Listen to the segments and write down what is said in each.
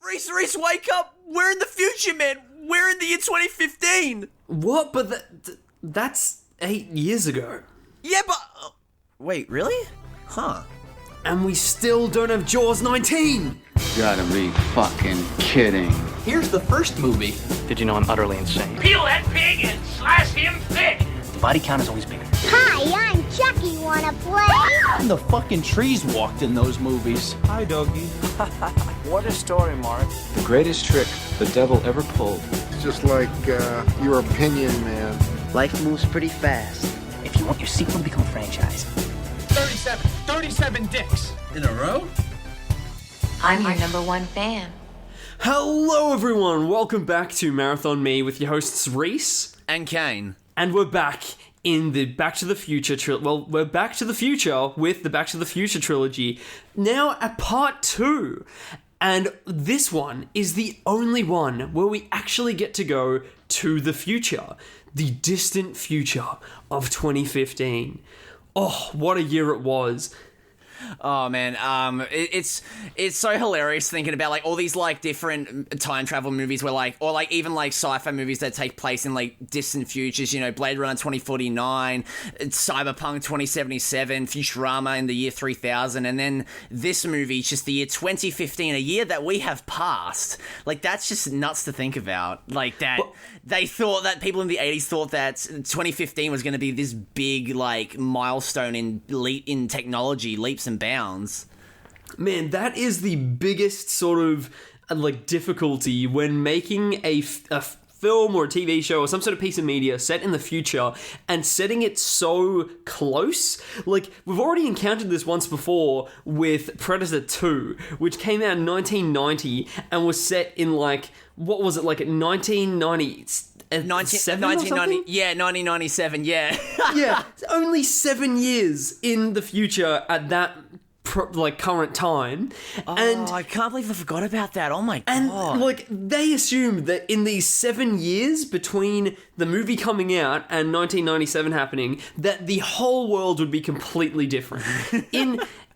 Rhys, wake up! We're in the future, man! We're in the year 2015! What? But that's 8 years ago. Yeah, but... wait, really? Huh. And we still don't have Jaws 19! Gotta be fucking kidding. Here's the first movie. Did you know I'm utterly insane? Peel that pig and slice him thick! The body count is always bigger. Hi, I'm Chucky. Wanna play? And the fucking trees walked in those movies. Hi, doggy. What a story, Mark. The greatest trick the devil ever pulled. It's just like your opinion, man. Life moves pretty fast. If you want your sequel to become a franchise. 37 dicks! In a row? I'm your number one fan. Hello everyone, welcome back to Marathon Me with your hosts Rhys And Kane. And we're back in the Back to the Future we're Back to the Future with the Back to the Future trilogy, now at part 2. And this one is the only one where we actually get to go to the future, the distant future of 2015. Oh, what a year it was. Oh man, it's so hilarious thinking about like all these like different time travel movies where like, or like even like sci-fi movies that take place in like distant futures, you know, Blade Runner 2049, Cyberpunk 2077, Futurama in the year 3000, and then this movie, just the year 2015, a year that we have passed. Like that's just nuts to think about. Like that they thought that people in the 80s thought that 2015 was going to be this big like milestone in technology, leaps and bounds. Man, that is the biggest sort of like difficulty when making a film or a TV show or some sort of piece of media set in the future and setting it so close. Like, we've already encountered this once before with Predator 2, which came out in 1990 and was set in like, what was it, like 1990? 1990, yeah, 1997, yeah. Yeah, only 7 years in the future at that current time. And I can't believe I forgot about that. Oh my god. And like they assumed that in these 7 years between the movie coming out and 1997 happening, that the whole world would be completely different.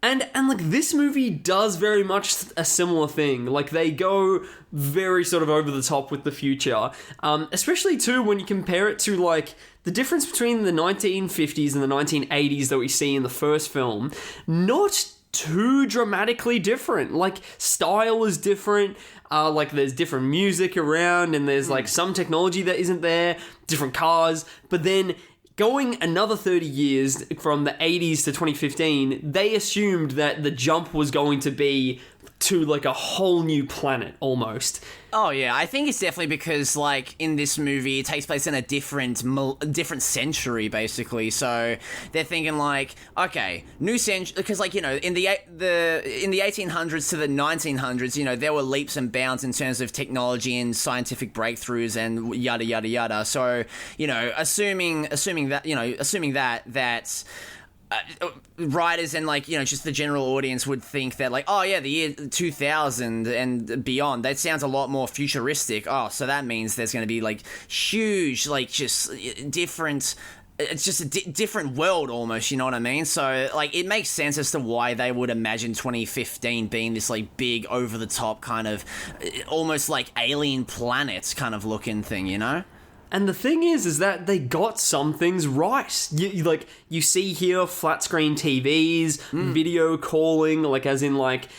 And like this movie does very much a similar thing. Like they go very sort of over the top with the future, especially too when you compare it to like the difference between the 1950s and the 1980s that we see in the first film. Not too dramatically different. Like style is different. Like there's different music around, and there's like some technology that isn't there, different cars, but then going another 30 years from the 80s to 2015, they assumed that the jump was going to be to like a whole new planet almost. Oh yeah, I think it's definitely because like in this movie it takes place in a different century basically. So they're thinking like, okay, new century, because like, you know, in the 1800s to the 1900s, you know, there were leaps and bounds in terms of technology and scientific breakthroughs and yada yada yada. So, you know, assuming that writers and like, you know, just the general audience would think that like, oh yeah, the year 2000 and beyond, that sounds a lot more futuristic. Oh, so that means there's going to be like huge, like just different, it's just a different world almost, you know what I mean? So like it makes sense as to why they would imagine 2015 being this like big over the top kind of almost like alien planets kind of looking thing, you know? And the thing is that they got some things right. You see here flat screen TVs, video calling, like as in like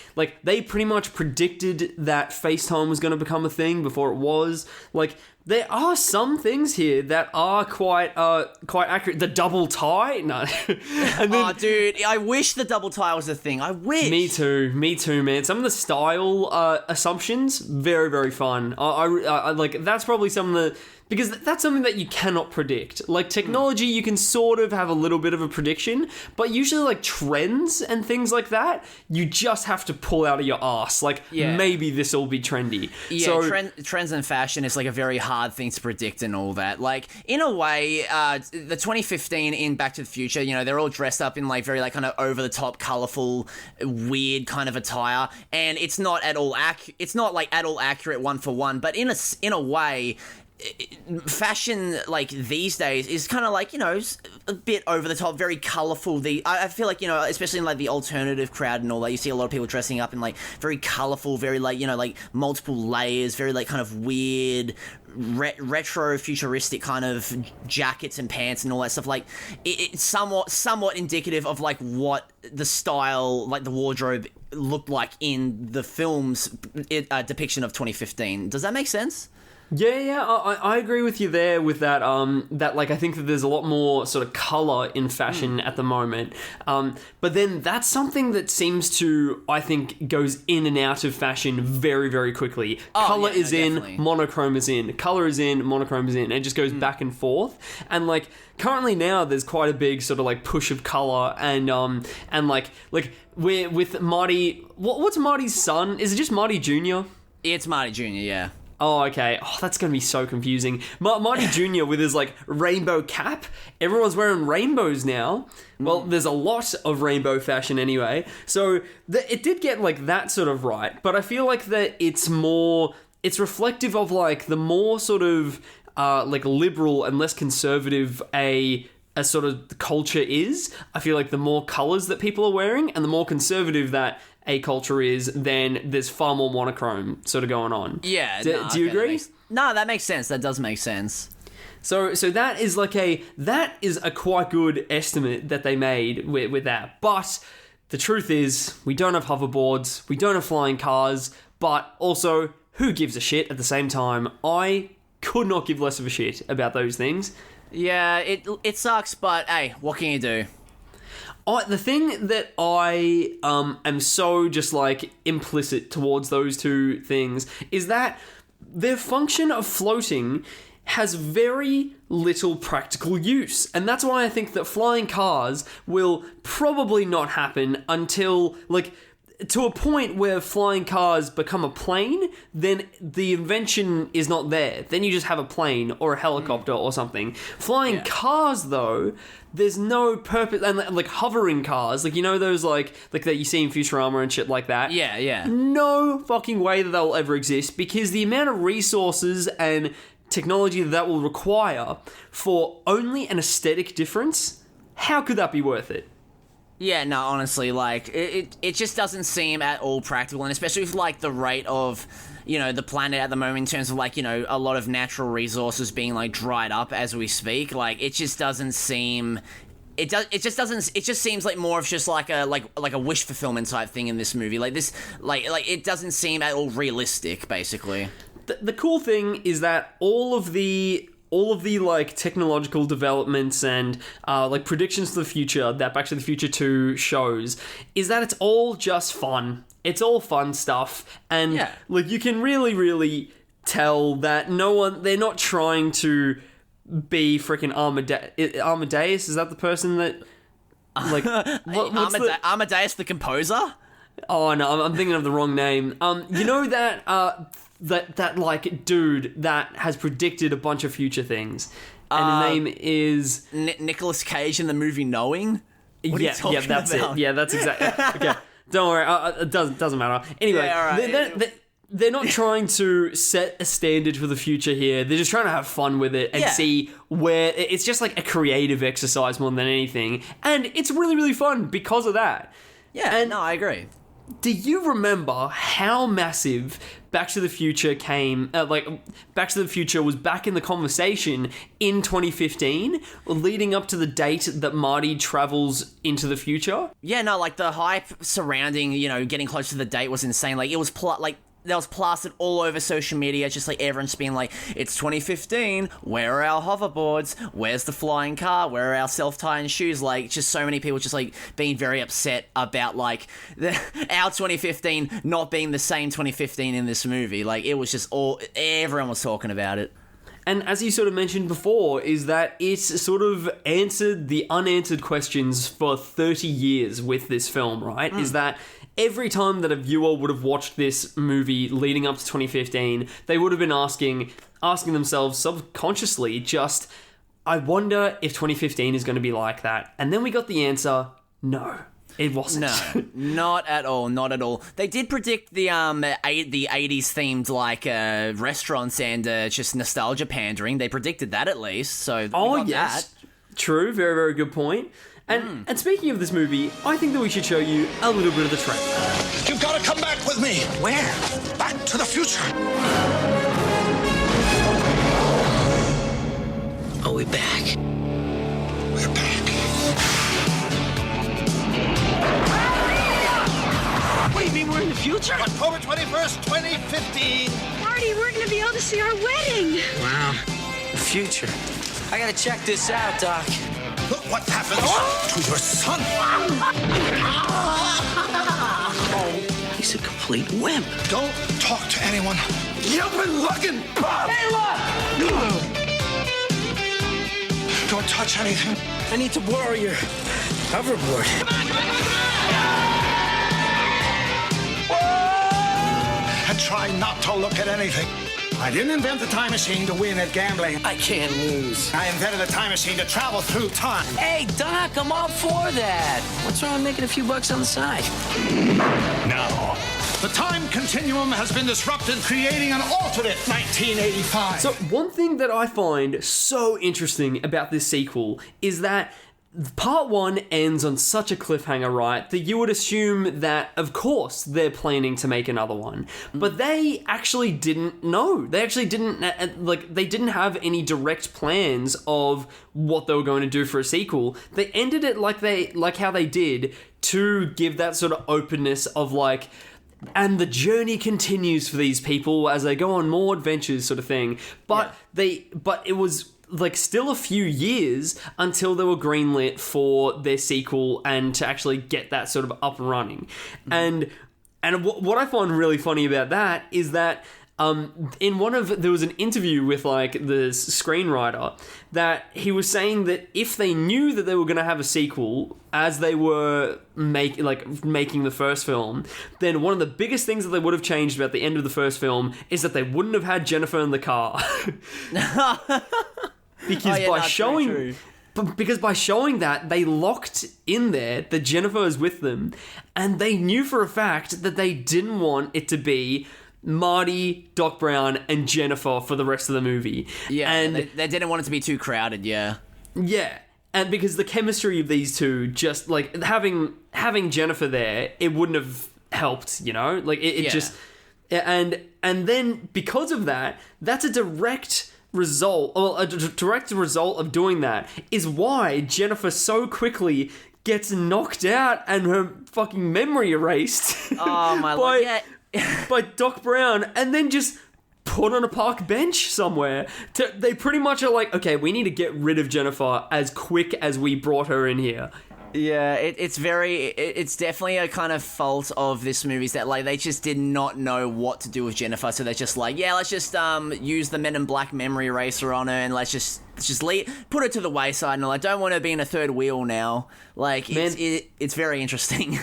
they pretty much predicted that FaceTime was going to become a thing before it was. Like there are some things here that are quite accurate. The double tie, no. And then, oh, dude, I wish the double tie was a thing. I wish. Me too, man. Some of the style assumptions, very, very fun. I like that's probably some of the. Because that's something that you cannot predict. Like technology, you can sort of have a little bit of a prediction, but usually like trends and things like that, you just have to pull out of your ass. Like maybe this will be trendy. Yeah, so, trends and fashion is like a very hard thing to predict and all that. Like in a way, the 2015 in Back to the Future, you know, they're all dressed up in like very like kind of over the top, colorful, weird kind of attire, and it's not at all accurate one for one. But in a way, fashion like these days is kind of like, you know, a bit over the top, very colorful. I feel like, you know, especially in like the alternative crowd and all that, you see a lot of people dressing up in like very colorful, very like, you know, like multiple layers, very like kind of weird retro futuristic kind of jackets and pants and all that stuff. Like it's somewhat indicative of like what the style, like the wardrobe looked like in the film's depiction of 2015. Does that make sense? Yeah, I agree with you there with that, that, like, I think that there's a lot more sort of colour in fashion at the moment, but then that's something that seems to, I think, goes in and out of fashion very, very quickly. Colour is in, monochrome is in, colour is in, monochrome is in, it just goes back and forth, and, like, currently now there's quite a big sort of, like, push of colour, and like, we're with Marty, what's Marty's son? Is it just Marty Jr.? It's Marty Jr., yeah. Oh, okay. Oh, that's going to be so confusing. Marty Jr. with his, like, rainbow cap. Everyone's wearing rainbows now. Well, there's a lot of rainbow fashion anyway. So it did get, like, that sort of right. But I feel like that it's reflective of, like, the more sort of, like, liberal and less conservative a sort of culture is. I feel like the more colours that people are wearing and the more conservative that a culture is, then there's far more monochrome sort of going on. Yeah. Do you agree? That makes sense. That does make sense. So that is a quite good estimate that they made with that. But the truth is, we don't have hoverboards, we don't have flying cars, but also, who gives a shit at the same time? I could not give less of a shit about those things. Yeah, it sucks, but hey, what can you do? The thing that I am so just like implicit towards those two things is that their function of floating has very little practical use. And that's why I think that flying cars will probably not happen until, like, to a point where flying cars become a plane, then the invention is not there. Then you just have a plane or a helicopter or something. Flying cars, though, there's no purpose. And, like, hovering cars, like, you know those, like that you see in Futurama and shit like that? Yeah. No fucking way that they'll ever exist, because the amount of resources and technology that will require for only an aesthetic difference, how could that be worth it? Yeah, no, honestly, like, it just doesn't seem at all practical, and especially with, like, the rate of, you know, the planet at the moment in terms of, like, you know, a lot of natural resources being, like, dried up as we speak. Like, it just doesn't seem... It just seems like more of just like a wish fulfillment type thing in this movie. Like, this, like it doesn't seem at all realistic, basically. The cool thing is that all of the like technological developments and like predictions for the future that Back to the Future 2 shows is that it's all just fun. It's all fun stuff, and like you can really, really tell that they're not trying to be freaking Amadeus. Is that the person that like Amadeus the composer? Oh no, I'm thinking of the wrong name. You know that that like dude that has predicted a bunch of future things, and his name is Nicolas Cage in the movie Knowing. What are you talking that's about? it. Yeah, that's exactly. Okay, don't worry. It doesn't matter. Anyway, they're not trying to set a standard for the future here. They're just trying to have fun with it and see where it's just like a creative exercise more than anything, and it's really, really fun because of that. Yeah, and no, I agree. Do you remember how massive Back to the Future came? Back to the Future was back in the conversation in 2015, leading up to the date that Marty travels into the future. Yeah, no, like the hype surrounding, you know, getting close to the date was insane. Like it was that was plastered all over social media, just like everyone's being like, it's 2015, where are our hoverboards? Where's the flying car? Where are our self-tying shoes? Like, just so many people just like being very upset about like our 2015 not being the same 2015 in this movie. Like, it was just everyone was talking about it. And as you sort of mentioned before, is that it sort of answered the unanswered questions for 30 years with this film, right? Is that every time that a viewer would have watched this movie leading up to 2015, they would have been asking themselves subconsciously just, I wonder if 2015 is going to be like that. And then we got the answer, no. It wasn't. No, not at all. Not at all. They did predict the 80s themed like restaurants and just nostalgia pandering. They predicted that at least. So yes, that. True. Very, very good point. And speaking of this movie, I think that we should show you a little bit of the trailer. You've got to come back with me. Where? Back to the future. Are we back? We're back. What do you mean we're in the future? October 21st, 2015. Marty, we're going to be able to see our wedding. Wow. The future. I gotta check this out, Doc. Look what happens to your son. Oh, he's a complete wimp. Don't talk to anyone. You've been looking. Hey, look! Don't touch anything. I need to borrow your hoverboard. And try not to look at anything. I didn't invent the time machine to win at gambling. I can't lose. I invented the time machine to travel through time. Hey, Doc, I'm all for that. What's wrong with making a few bucks on the side? Now, the time continuum has been disrupted, creating an alternate 1985. So one thing that I find so interesting about this sequel is that Part 1 ends on such a cliffhanger, right, that you would assume that, of course, they're planning to make another one. But they actually didn't know. They actually didn't, they didn't have any direct plans of what they were going to do for a sequel. They ended it like how they did to give that sort of openness of, like, and the journey continues for these people as they go on more adventures sort of thing. But it was like still a few years until they were greenlit for their sequel and to actually get that sort of up and running. And what I find really funny about that is that there was an interview with like the screenwriter that he was saying that if they knew that they were going to have a sequel as they were making the first film, then one of the biggest things that they would have changed about the end of the first film is that they wouldn't have had Jennifer in the car. Because by showing that, they locked in there that Jennifer is with them, and they knew for a fact that they didn't want it to be Marty, Doc Brown, and Jennifer for the rest of the movie. Yeah, and they didn't want it to be too crowded, yeah. Yeah, and because the chemistry of these two, just like having Jennifer there, it wouldn't have helped, you know? Like it just... And then because of that, that's a direct result of doing that is why Jennifer so quickly gets knocked out and her fucking memory erased. Oh my lord! By Doc Brown, and then just put on a park bench somewhere. They pretty much are like, okay, we need to get rid of Jennifer as quick as we brought her in here. Yeah, it's definitely a kind of fault of this movie is that like they just did not know what to do with Jennifer, so they're just like, yeah, let's just use the Men in Black memory eraser on her and let's just put her to the wayside, and I don't want her being a third wheel now. Like it's very interesting.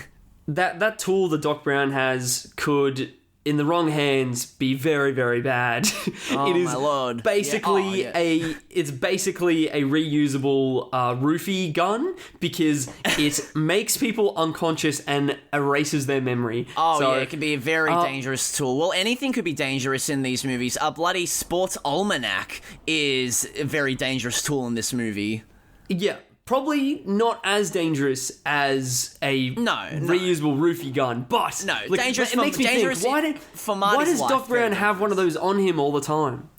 That tool that Doc Brown has could, in the wrong hands, be very, very bad. Oh, it is my lord. Basically it's basically a reusable roofie gun because it makes people unconscious and erases their memory. Oh, so, yeah, it can be a very dangerous tool. Well, anything could be dangerous in these movies. A bloody sports almanac is a very dangerous tool in this movie. Yeah. Probably not as dangerous as a reusable roofie gun, but dangerous. It makes me think: why does Doc Brown have one of those on him all the time?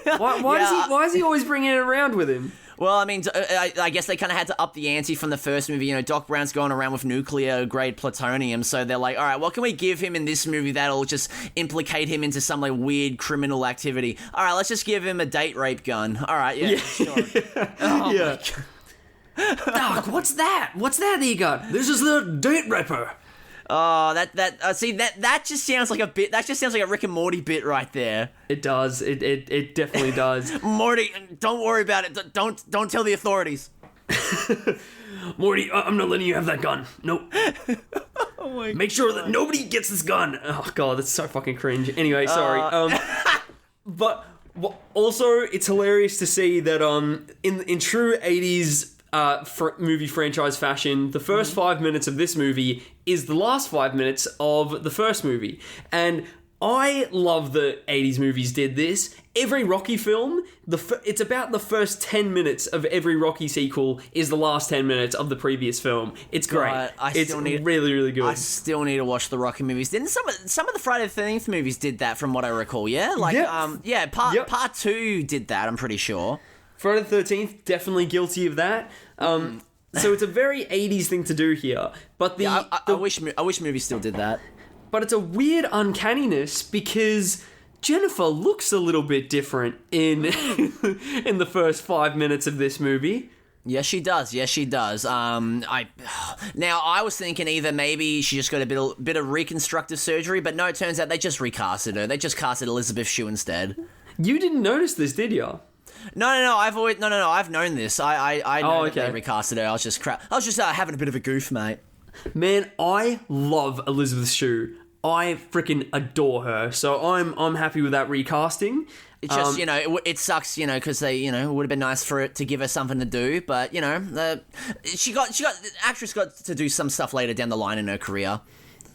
Why is he always bringing it around with him? Well, I mean, I guess they kind of had to up the ante from the first movie. You know, Doc Brown's going around with nuclear-grade plutonium, so they're like, all right, what can we give him in this movie that'll just implicate him into some like weird criminal activity? All right, let's just give him a date rape gun. All right, yeah. Sure. Oh, yeah. My God. Doc, what's that? What's that you got? This is the date raper. Oh, that just sounds like a bit. That just sounds like a Rick and Morty bit right there. It does. It definitely does. Morty, don't worry about it. Don't tell the authorities. Morty, I'm not letting you have that gun. Nope. Oh my Make sure that nobody gets this gun. Oh god, that's so fucking cringe. Anyway, sorry. But also, it's hilarious to see that in true 80s movie franchise fashion, the first 5 minutes of this movie is the last 5 minutes of the first movie. And I love that 80s movies did this. Every Rocky film, it's about the first 10 minutes of every Rocky sequel is the last 10 minutes of the previous film. It's great. It's really, really good. I still need to watch the Rocky movies. Didn't some of the Friday the 13th movies did that from what I recall, yeah? Part 2 did that, I'm pretty sure. Friday the 13th, definitely guilty of that. So it's a very 80s thing to do here. But I wish movies still did that. But it's a weird uncanniness because Jennifer looks a little bit different in the first 5 minutes of this movie. Yes, she does. I was thinking either maybe she just got a bit of reconstructive surgery, but no, it turns out they just recasted her. They just casted Elizabeth Shue instead. You didn't notice this, did you? No. I've known this. I know that they recasted her. I was just having a bit of a goof, mate. Man, I love Elizabeth Shue. I freaking adore her. So I'm happy with that recasting. It's just, it sucks, because they, it would have been nice for it to give her something to do, but, the actress got to do some stuff later down the line in her career.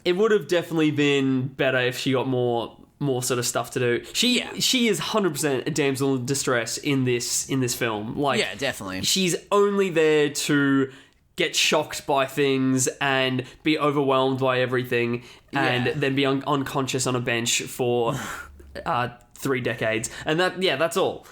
It would have definitely been better if she got more sort of stuff to do. She is 100% a damsel in distress in this film. Yeah, definitely. She's only there to get shocked by things and be overwhelmed by everything and then be unconscious on a bench for 3 decades. And that's all.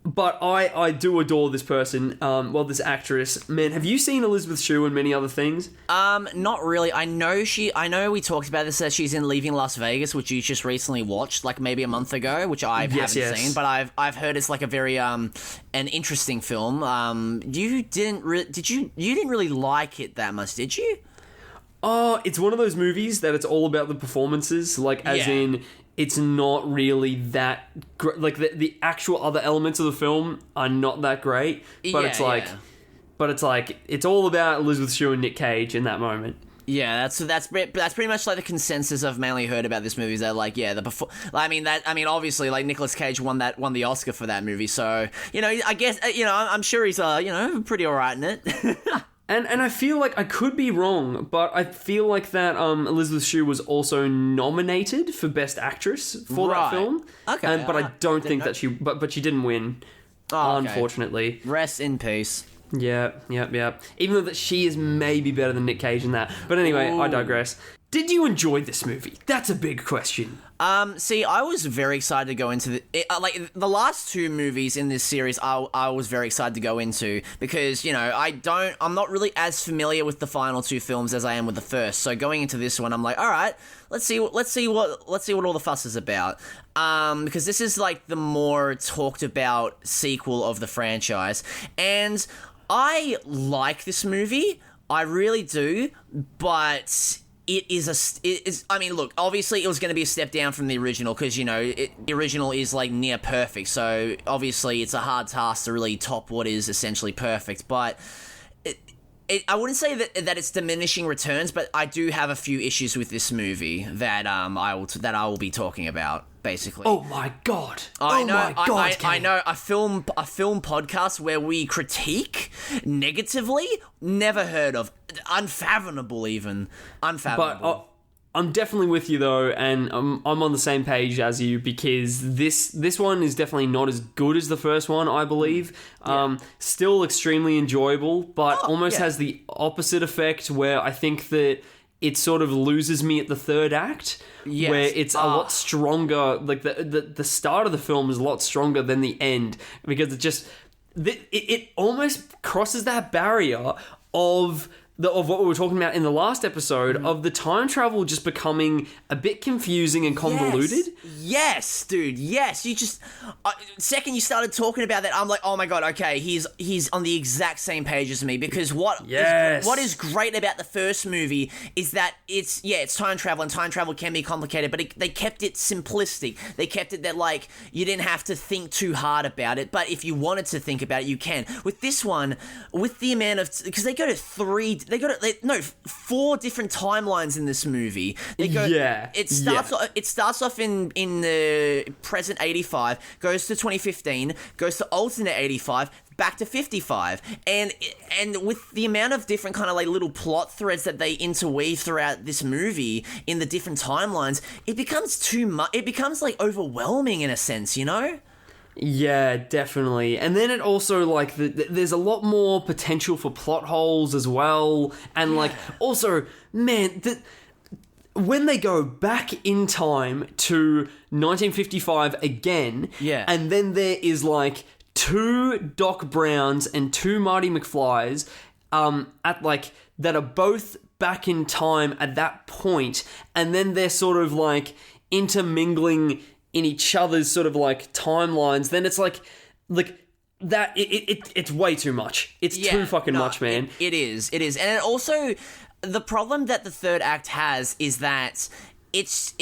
But I do adore this person, this actress. Man, have you seen Elizabeth Shue in many other things? Not really. I know we talked about this, that she's in Leaving Las Vegas, which you just recently watched, like maybe a month ago, which I haven't seen, but I've heard it's like a very an interesting film. You didn't really like it that much, did you? Oh, it's one of those movies that it's all about the performances, in it's not really that like the actual other elements of the film are not that great, but it's all about Elizabeth Shue and Nick Cage in that moment. Yeah, that's pretty much like the consensus I've mainly heard about this movie is that obviously like Nicolas Cage won the Oscar for that movie, so I guess I'm sure he's pretty alright in it. And I feel like I could be wrong, but I feel like that Elizabeth Shue was also nominated for Best Actress for that film. Okay, but I don't think that she she didn't win, unfortunately. Rest in peace. Yeah. Even though that she is maybe better than Nick Cage in that. But anyway, I digress. Did you enjoy this movie? That's a big question. See, I was very excited to go into the last 2 movies in this series. I was very excited to go into because I'm not really as familiar with the final 2 films as I am with the first. So going into this one, I'm like, all right, let's see what all the fuss is about. Because this is like the more talked about sequel of the franchise, and I like this movie. I really do, but. Look, obviously it was going to be a step down from the original because, the original is like near perfect. So obviously it's a hard task to really top what is essentially perfect. But I wouldn't say that it's diminishing returns, but I do have a few issues with this movie that I will be talking about. Basically. Oh my god! I know a film podcast where we critique negatively. Never heard of. Unfathomable, even unfathomable. But I'm definitely with you though, and I'm on the same page as you because this one is definitely not as good as the first one. I believe. Still extremely enjoyable, but almost has the opposite effect where I think that. It sort of loses me at the third act, where it's a lot stronger. Like the start of the film is a lot stronger than the end because it almost crosses that barrier of what we were talking about in the last episode of the time travel just becoming a bit confusing and convoluted. Yes, dude. Yes, you just second you started talking about that, I'm like, oh my god, okay, he's on the exact same page as me because what is great about the first movie is that it's time travel and time travel can be complicated, but they kept it simplistic. They kept it that like you didn't have to think too hard about it, but if you wanted to think about it, you can. With this one, with the amount of because they go to 3 4 different timelines in this movie. It starts off in the present 85, goes to 2015, goes to alternate 85, back to 55, and with the amount of different kind of like little plot threads that they interweave throughout this movie in the different timelines, it becomes too much. It becomes like overwhelming in a sense, you know? Yeah, definitely. And then it also, like, there's a lot more potential for plot holes as well. And, like, also, man, when they go back in time to 1955 again, and then there is, like, 2 Doc Browns and 2 Marty McFlys that are both back in time at that point, and then they're sort of, like, intermingling in each other's sort of like timelines, then it's like that it's way too much. It's too fucking much, man. It is. And it also, the problem that the third act has is that it's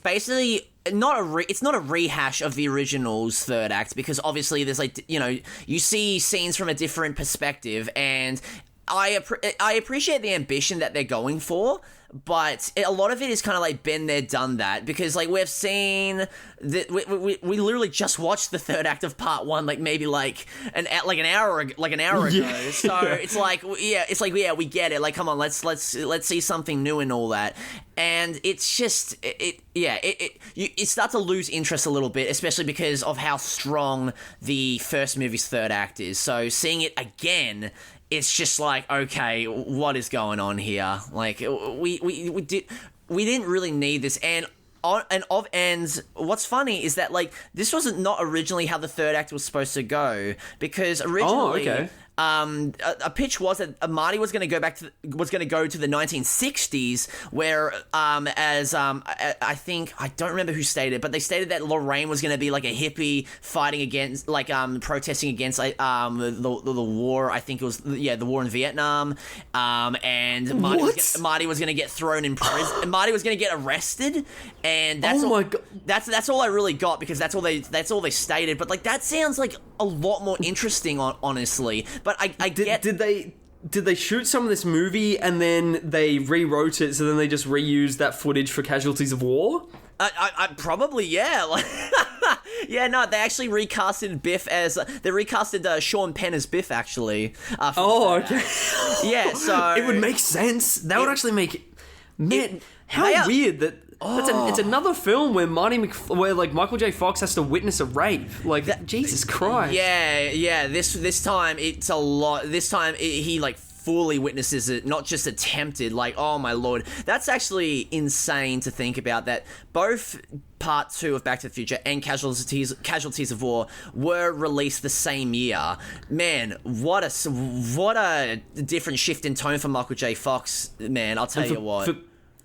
basically it's not a rehash of the original's third act, because obviously there's like, you know, you see scenes from a different perspective, and I appreciate the ambition that they're going for, but a lot of it is kind of like been there, done that, because like we've seen that we literally just watched the third act of part 1 like maybe like an hour ago. So it's like we get it. Like, come on, let's see something new and all that. And it's just you start to lose interest a little bit, especially because of how strong the first movie's third act is. So seeing it again, it's just like, okay, what is going on here? Like, we didn't really need this. And what's funny is that, like, this wasn't not originally how the third act was supposed to go, because originally, a pitch was that Marty was going to go to the 1960s, where I think, I don't remember who stated it, but they stated that Lorraine was going to be like a hippie fighting against, like, protesting against the war. I think it was the war in Vietnam. And Marty was going to get thrown in prison. Marty was going to get arrested, and that's that's all I really got, because that's all they stated. But like, that sounds like a lot more interesting, honestly. But I get... Did they shoot some of this movie and then they rewrote it, so then they just reused that footage for Casualties of War? I probably, yeah. Like, yeah, no, they actually recasted Biff as... They recasted Sean Penn as Biff, actually. Okay. Yeah, so... It would make sense. That would actually make... Man, how weird that... It's another film where where like Michael J. Fox has to witness a rape. Like, Jesus Christ. Yeah. This time it's a lot. This time he like fully witnesses it, not just attempted. Like, oh my lord, that's actually insane to think about. That both Part 2 of Back to the Future and Casualties of War were released the same year. Man, what a different shift in tone for Michael J. Fox. Man, I'll tell you what.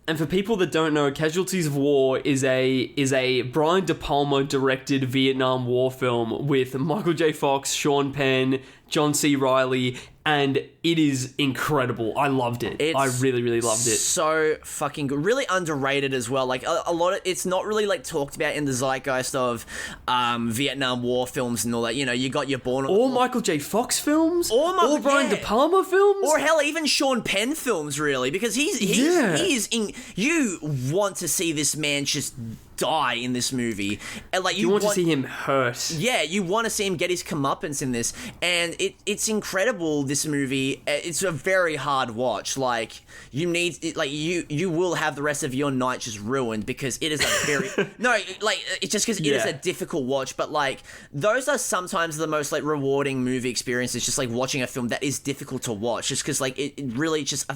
And for people that don't know, Casualties of War is a Brian De Palma directed Vietnam War film with Michael J. Fox, Sean Penn, John C. Reilly, and it is incredible. I loved it. I really, really loved it. So fucking good. Really underrated as well. Like, a lot of... It's not really, like, talked about in the zeitgeist of Vietnam War films and all that. You know, you got your Or Michael J. Fox films? Or Brian De Palma films? Or hell, even Sean Penn films, really. Because he's in... You want to see this man just die in this movie, and like you want to see him hurt. Yeah, you want to see him get his comeuppance in this, and it's incredible. This movie, it's a very hard watch. Like, you need, like, you will have the rest of your night just ruined, because it is a very it's just because it is a difficult watch. But like, those are sometimes the most like rewarding movie experiences, just like watching a film that is difficult to watch, just because like it really just.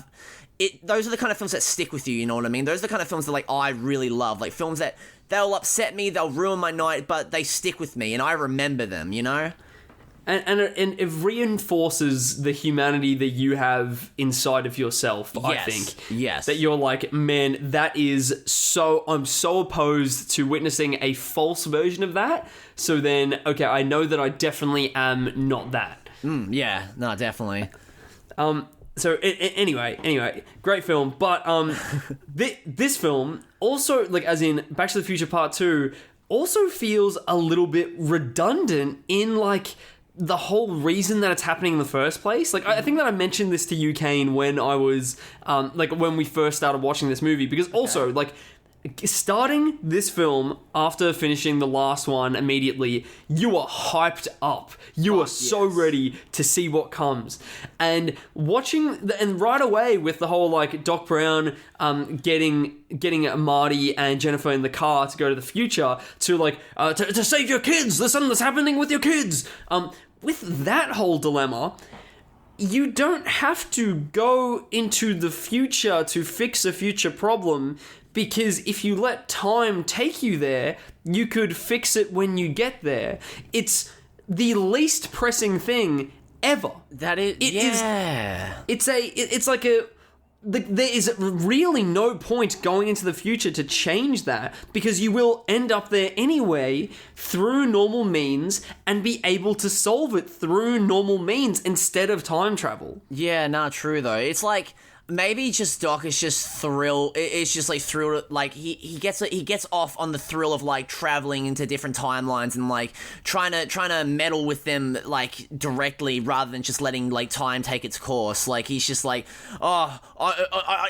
Those are the kind of films that stick with you, you know what I mean? Those are the kind of films that, like, I really love. Like, films that, they'll upset me, they'll ruin my night, but they stick with me, and I remember them, you know? And it reinforces the humanity that you have inside of yourself, yes. I think. Yes. That you're like, man, that is so... I'm so opposed to witnessing a false version of that. So then, okay, I know that I definitely am not that. Yeah, no, definitely. So anyway, great film. But this film also, like, as in Back to the Future Part 2, also feels a little bit redundant in, like, the whole reason that it's happening in the first place. Like, I think that I mentioned this to you, Kane, when I was, when we first started watching this movie, because also, like, starting this film after finishing the last one immediately, you are hyped up. You are so ready to see what comes. And and right away with the whole, like, Doc Brown getting Marty and Jennifer in the car to go to the future to, like, to save your kids. There's something that's happening with your kids. With that whole dilemma, you don't have to go into the future to fix a future problem, because if you let time take you there, you could fix it when you get there. It's the least pressing thing ever. That is, It's like there is really no point going into the future to change that, because you will end up there anyway through normal means and be able to solve it through normal means instead of time travel. Yeah, not true though. It's like, maybe just Doc is just thrilled. It's just like thrilled. Like he gets off on the thrill of like traveling into different timelines and like trying to meddle with them like directly rather than just letting like time take its course. Like he's just like,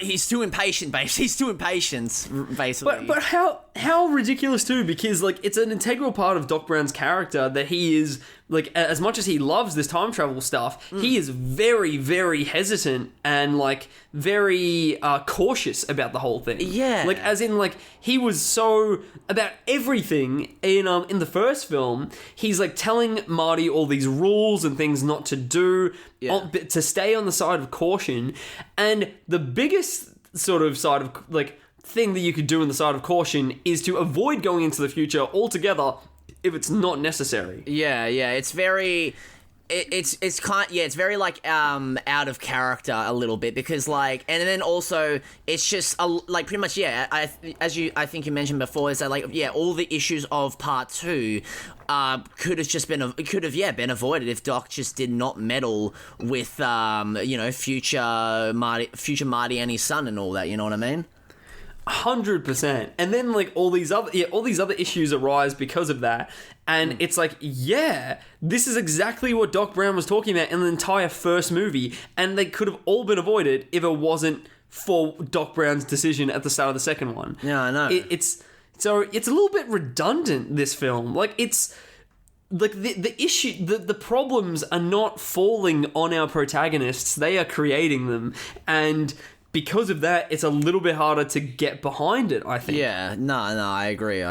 he's too impatient, basically. He's too impatient, basically. But how ridiculous too, because like it's an integral part of Doc Brown's character that he is, like, as much as he loves this time travel stuff, he is very, very hesitant and like very cautious about the whole thing. Yeah, like as in like he was so about everything in the first film. He's like telling Marty all these rules and things not to do, to stay on the side of caution. And the biggest sort of side of like thing that you could do in the side of caution is to avoid going into the future altogether if it's not necessary. Yeah, it's very, it's very like out of character a little bit, because like, and then also it's just like pretty much I think you mentioned before, is that like all the issues of part 2 could have been avoided if Doc just did not meddle with future Marty and his son and all that. You know what I mean? 100%. And then like all these other issues arise because of that, and it's like, this is exactly what Doc Brown was talking about in the entire first movie, and they could have all been avoided if it wasn't for Doc Brown's decision at the start of the second one. Yeah, I know. It's a little bit redundant, this film. Like, it's like the issue, the problems are not falling on our protagonists, they are creating them, and because of that, it's a little bit harder to get behind it, I think. Yeah, no, I agree.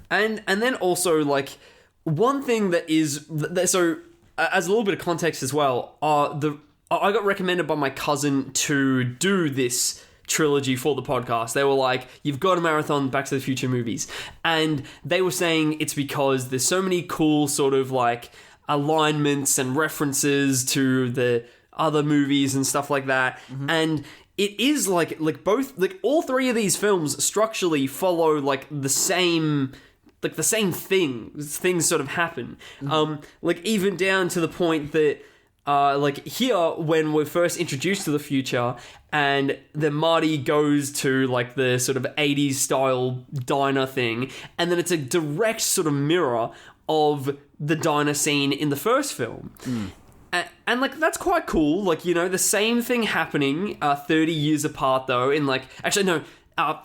And then also, like, one thing that is... So, as a little bit of context as well, I got recommended by my cousin to do this trilogy for the podcast. They were like, you've got to marathon Back to the Future movies. And they were saying it's because there's so many cool sort of, like, alignments and references to the other movies and stuff like that. Mm-hmm. And it is like both, like all three of these films structurally follow like the same things sort of happen. Mm-hmm. Like even down to the point that like here, when we're first introduced to the future and then Marty goes to like the sort of 80s style diner thing, and then it's a direct sort of mirror of the diner scene in the first film. And like, that's quite cool. Like, you know, the same thing happening 30 years apart, though, in like... Actually, no,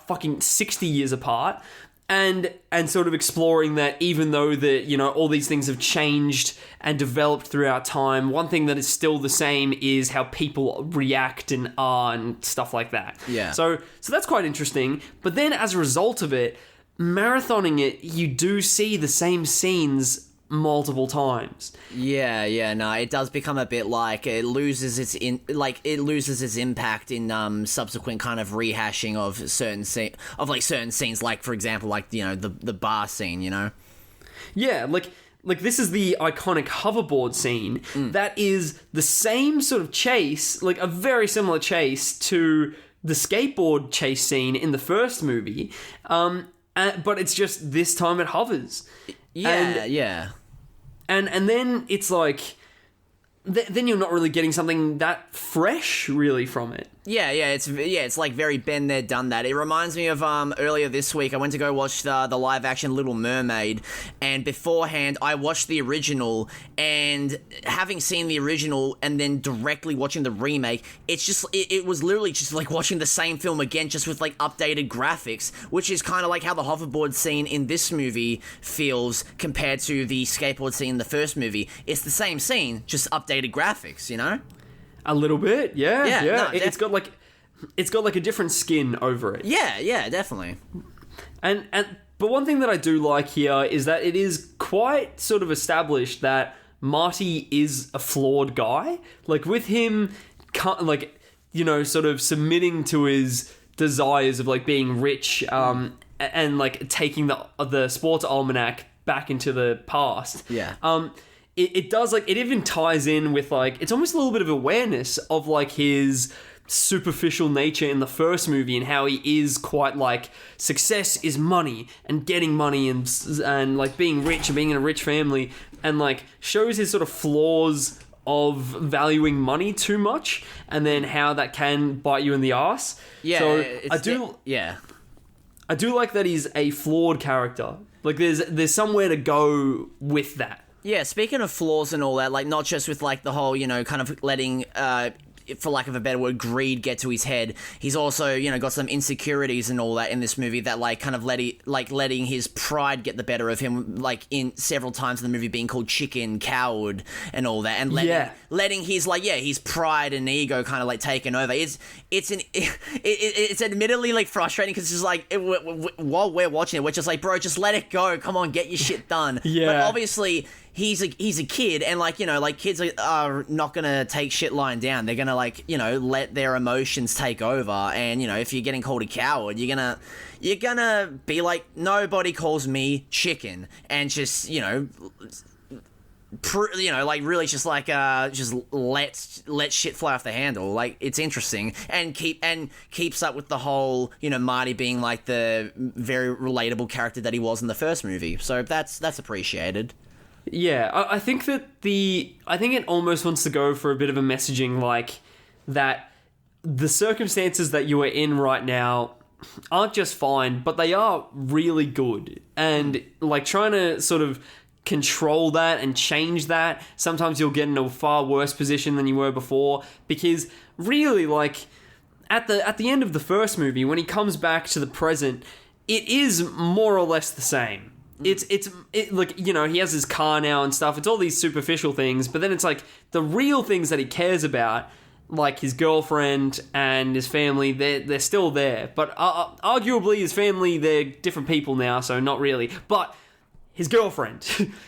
fucking 60 years apart. And sort of exploring that, even though that, you know, all these things have changed and developed throughout time, one thing that is still the same is how people react and are and stuff like that. Yeah. So that's quite interesting. But then as a result of it, marathoning it, you do see the same scenes multiple times. No, it does become a bit like it loses its impact in subsequent kind of rehashing of certain scenes, like for example, like, you know, the bar scene, you know. Yeah, like this is the iconic hoverboard scene. That is the same sort of chase, like a very similar chase to the skateboard chase scene in the first movie, but it's just this time it hovers. And then it's like, then you're not really getting something that fresh, really, from it. It's like very been there, done that. It reminds me of earlier this week I went to go watch the live action Little Mermaid, and beforehand I watched the original, and having seen the original and then directly watching the remake, it was literally just like watching the same film again, just with like updated graphics, which is kind of like how the hoverboard scene in this movie feels compared to the skateboard scene in the first movie. It's the same scene, just updated graphics, you know? A little bit, yeah. No, it's got like a different skin over it. Yeah, definitely. But one thing that I do like here is that it is quite sort of established that Marty is a flawed guy. Like, with him, like, you know, sort of submitting to his desires of like being rich, and like taking the sports almanac back into the past. Yeah. It does, like, it even ties in with, like, it's almost a little bit of awareness of, like, his superficial nature in the first movie and how he is quite, like, success is money and getting money and like, being rich and being in a rich family, and, like, shows his sort of flaws of valuing money too much, and then how that can bite you in the ass. Yeah, so I do like that he's a flawed character. Like, there's somewhere to go with that. Yeah, speaking of flaws and all that, like, not just with, like, the whole, you know, kind of letting, for lack of a better word, greed get to his head. He's also, you know, got some insecurities and all that in this movie that, like, kind of letting his pride get the better of him, like, in several times in the movie being called chicken, coward, and all that. And letting his, like, his pride and ego kind of, like, taken over. It's admittedly, like, frustrating because it's just, like, while we're watching it, we're just like, bro, just let it go. Come on, get your shit done. Yeah. But obviously, he's a kid, and, like, you know, like, kids are not gonna take shit lying down. They're gonna, like, you know, let their emotions take over. And, you know, if you're getting called a coward, you're gonna be like, nobody calls me chicken, and just, you know, like, really just like just let shit fly off the handle. Like, it's interesting, and keeps up with the whole, you know, Marty being like the very relatable character that he was in the first movie. So that's appreciated. Yeah, I think it almost wants to go for a bit of a messaging, like, that the circumstances that you are in right now aren't just fine, but they are really good. And, like, trying to sort of control that and change that, sometimes you'll get in a far worse position than you were before, because really, like, at the end of the first movie, when he comes back to the present, it is more or less the same. It's like, you know, he has his car now and stuff. It's all these superficial things, but then it's like the real things that he cares about, like his girlfriend and his family, they're still there. But arguably his family, they're different people now, so not really. But his girlfriend,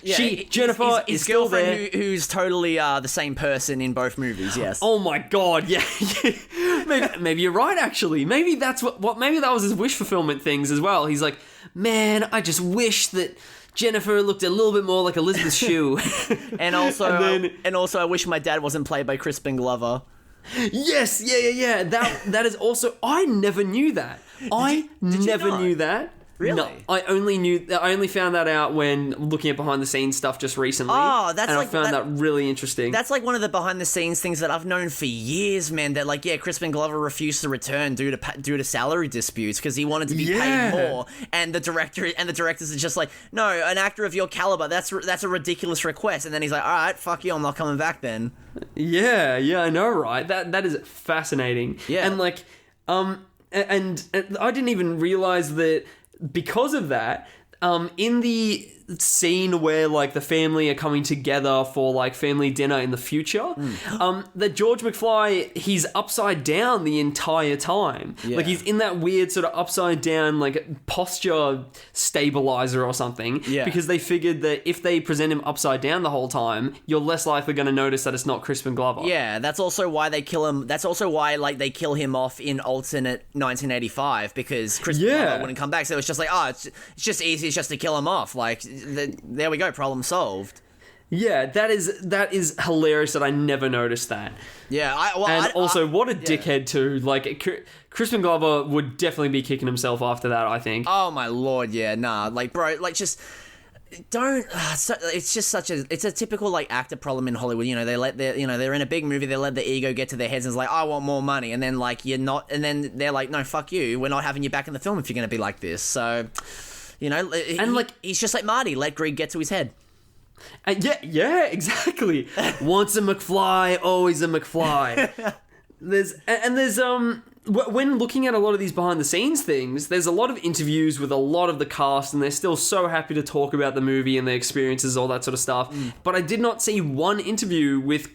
Jennifer, is still there. Who's totally the same person in both movies. Yes. Oh my god, yeah. maybe you're right. Actually, maybe that's what. Maybe that was his wish fulfillment things as well. He's like, man, I just wish that Jennifer looked a little bit more like Elizabeth Shue. and also, I wish my dad wasn't played by Crispin Glover. Yes, yeah. That is also. I never knew that. I never knew that. Really? No, I only found that out when looking at behind the scenes stuff just recently. Oh, that's and like, I found that really interesting. That's like one of the behind the scenes things that I've known for years, man. That, like, Crispin Glover refused to return due to salary disputes because he wanted to be paid more, and the directors are just like, no, an actor of your caliber, that's a ridiculous request. And then he's like, all right, fuck you, I'm not coming back then. Yeah, I know, right? That is fascinating. Yeah, and like, and I didn't even realize that. Because of that, in the scene where, like, the family are coming together for, like, family dinner in the future, that George McFly, he's upside down the entire time. Yeah. Like, he's in that weird sort of upside down, like, posture stabilizer or something. Yeah. Because they figured that if they present him upside down the whole time, you're less likely going to notice that it's not Crispin Glover. Yeah, that's also why they kill him. That's also why, like, they kill him off in alternate 1985, because Crispin Glover wouldn't come back. So it's just like, it's just easy. It's just to kill him off. Like, there we go, problem solved. Yeah, that is hilarious that I never noticed that. Yeah, what a dickhead too. Like, Crispin Glover would definitely be kicking himself after that, I think. Oh my lord, yeah, nah, like, bro, like, just don't. It's just it's a typical like actor problem in Hollywood. You know, they're in a big movie, they let the ego get to their heads and it's like, I want more money, and then like you're not, and then they're like, no, fuck you, we're not having you back in the film if you're going to be like this. So, you know, and he's just like Marty, let greed get to his head. Yeah, exactly. Once a McFly, always a McFly. There's when looking at a lot of these behind the scenes things, there's a lot of interviews with a lot of the cast, and they're still so happy to talk about the movie and their experiences, all that sort of stuff. But I did not see one interview with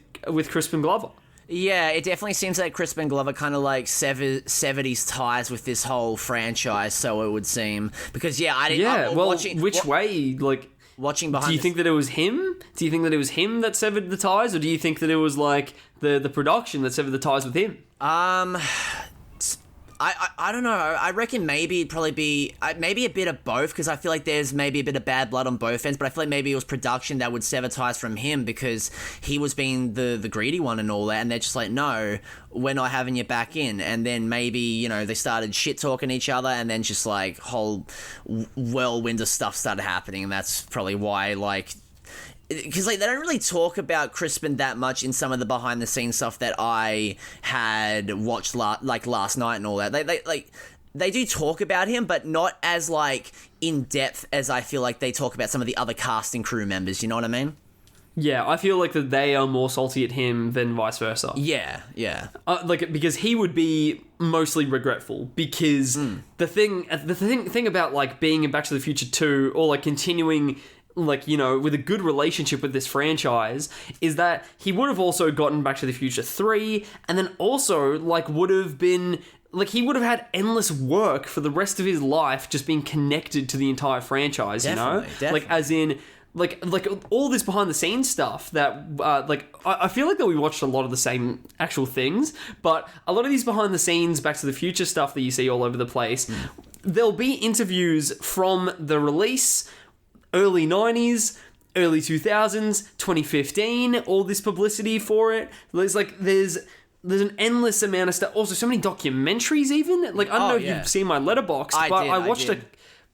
Crispin Glover. Yeah, it definitely seems like Crispin Glover kind of like severed his ties with this whole franchise, so it would seem. Because I didn't. Yeah, which way? Like, watching behind. Do you think that it was him? Do you think that it was him that severed the ties, or do you think that it was like the production that severed the ties with him? I don't know. I reckon maybe it'd probably be maybe a bit of both, because I feel like there's maybe a bit of bad blood on both ends, but I feel like maybe it was production that would sever ties from him because he was being the greedy one and all that, and they're just like, no, we're not having you back in. And then maybe, you know, they started shit-talking each other, and then just like whole whirlwind of stuff started happening, and that's probably why, like... Because like they don't really talk about Crispin that much in some of the behind the scenes stuff that I had watched last night and all that. They do talk about him, but not as like in depth as I feel like they talk about some of the other cast and crew members. You know what I mean? Yeah, I feel like that they are more salty at him than vice versa. Yeah. Because he would be mostly regretful, because the thing about like being in Back to the Future 2 or like continuing, like, you know, with a good relationship with this franchise, is that he would have also gotten Back to the Future 3, and then also like would have been like, he would have had endless work for the rest of his life just being connected to the entire franchise. Definitely. Like, as in like all this behind the scenes stuff that I feel like that we watched a lot of the same actual things, but a lot of these behind the scenes Back to the Future stuff that you see all over the place, there'll be interviews from the release, early 90s, early 2000s, 2015, all this publicity for it. There's an endless amount of stuff. Also, so many documentaries even. Like, I don't know if you've seen my letterbox, but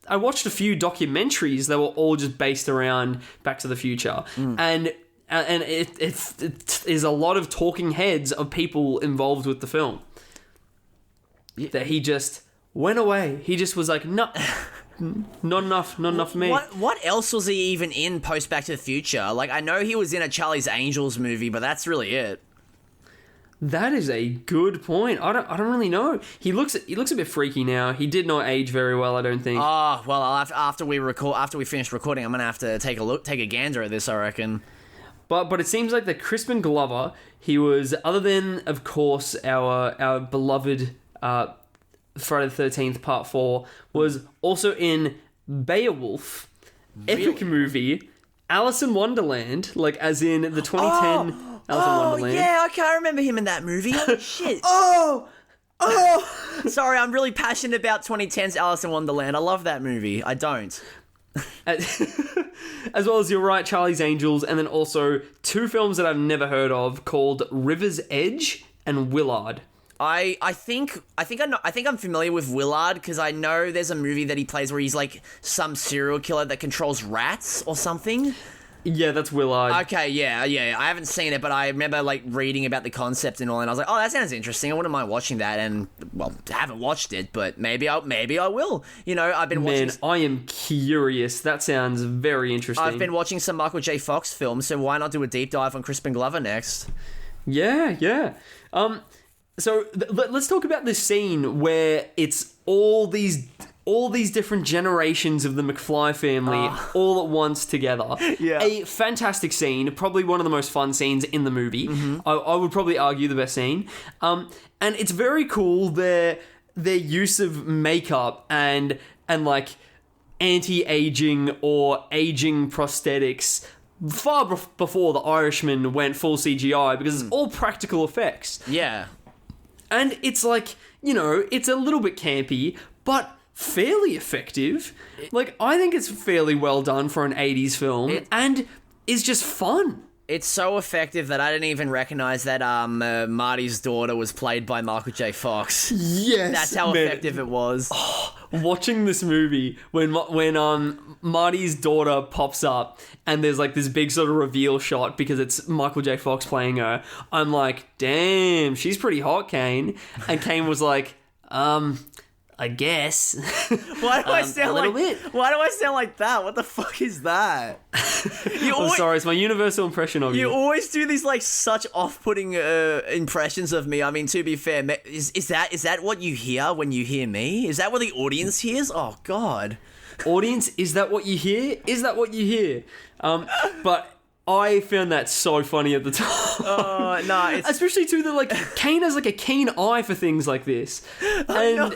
I watched a few documentaries that were all just based around Back to the Future. And it is a lot of talking heads of people involved with the film. That he just went away. He just was like, no. Not enough for me. What else was he even in post Back to the Future? Like, I know he was in a Charlie's Angels movie, but that's really it. That is a good point. I don't really know. He looks a bit freaky now. He did not age very well, I don't think. Oh, well, after we finish recording, I'm gonna have to take a gander at this, I reckon. But it seems like that Crispin Glover, he was, other than of course our beloved Friday the 13th Part 4, was also in Beowulf, epic movie, Alice in Wonderland, like as in the 2010 Alice in Wonderland. Yeah, okay, I remember him in that movie. Holy shit. Sorry, I'm really passionate about 2010's Alice in Wonderland. I love that movie. I don't. As well as, you're right, Charlie's Angels, and then also two films that I've never heard of called River's Edge and Willard. I think I'm familiar with Willard, because I know there's a movie that he plays where he's like some serial killer that controls rats or something. Yeah, that's Willard. Okay, yeah. I haven't seen it, but I remember like reading about the concept and all, and I was like, oh, that sounds interesting. I wouldn't mind watching that. And well, I haven't watched it, but maybe I will. You know, I've been watching. Man, I am curious. That sounds very interesting. I've been watching some Michael J. Fox films, so why not do a deep dive on Crispin Glover next? Yeah. So let's talk about this scene where it's all these different generations of the McFly family all at once together. Yeah. A fantastic scene, probably one of the most fun scenes in the movie. Mm-hmm. I would probably argue the best scene. And it's very cool their use of makeup and like anti-aging or aging prosthetics far before The Irishman went full CGI, because it's all practical effects. Yeah. And it's like, you know, it's a little bit campy, but fairly effective. Like, I think it's fairly well done for an 80s film, and is just fun. It's so effective that I didn't even recognize that Marty's daughter was played by Michael J. Fox. Yes, that's how effective it was. Watching this movie when Marty's daughter pops up and there's like this big sort of reveal shot because it's Michael J. Fox playing her, I'm like, damn, she's pretty hot, Kane. And Kane was like, I guess. Why do I sound a little like? bit. Why do I sound like that? What the fuck is that? I'm sorry, it's my universal impression of you. You always do these like such off-putting impressions of me. I mean, to be fair, is that what you hear when you hear me? Is that what the audience hears? Oh God, audience, is that what you hear? Is that what you hear? But I found that so funny at the time. Oh, no. It's... Especially too that like Kane has like a keen eye for things like this. I know.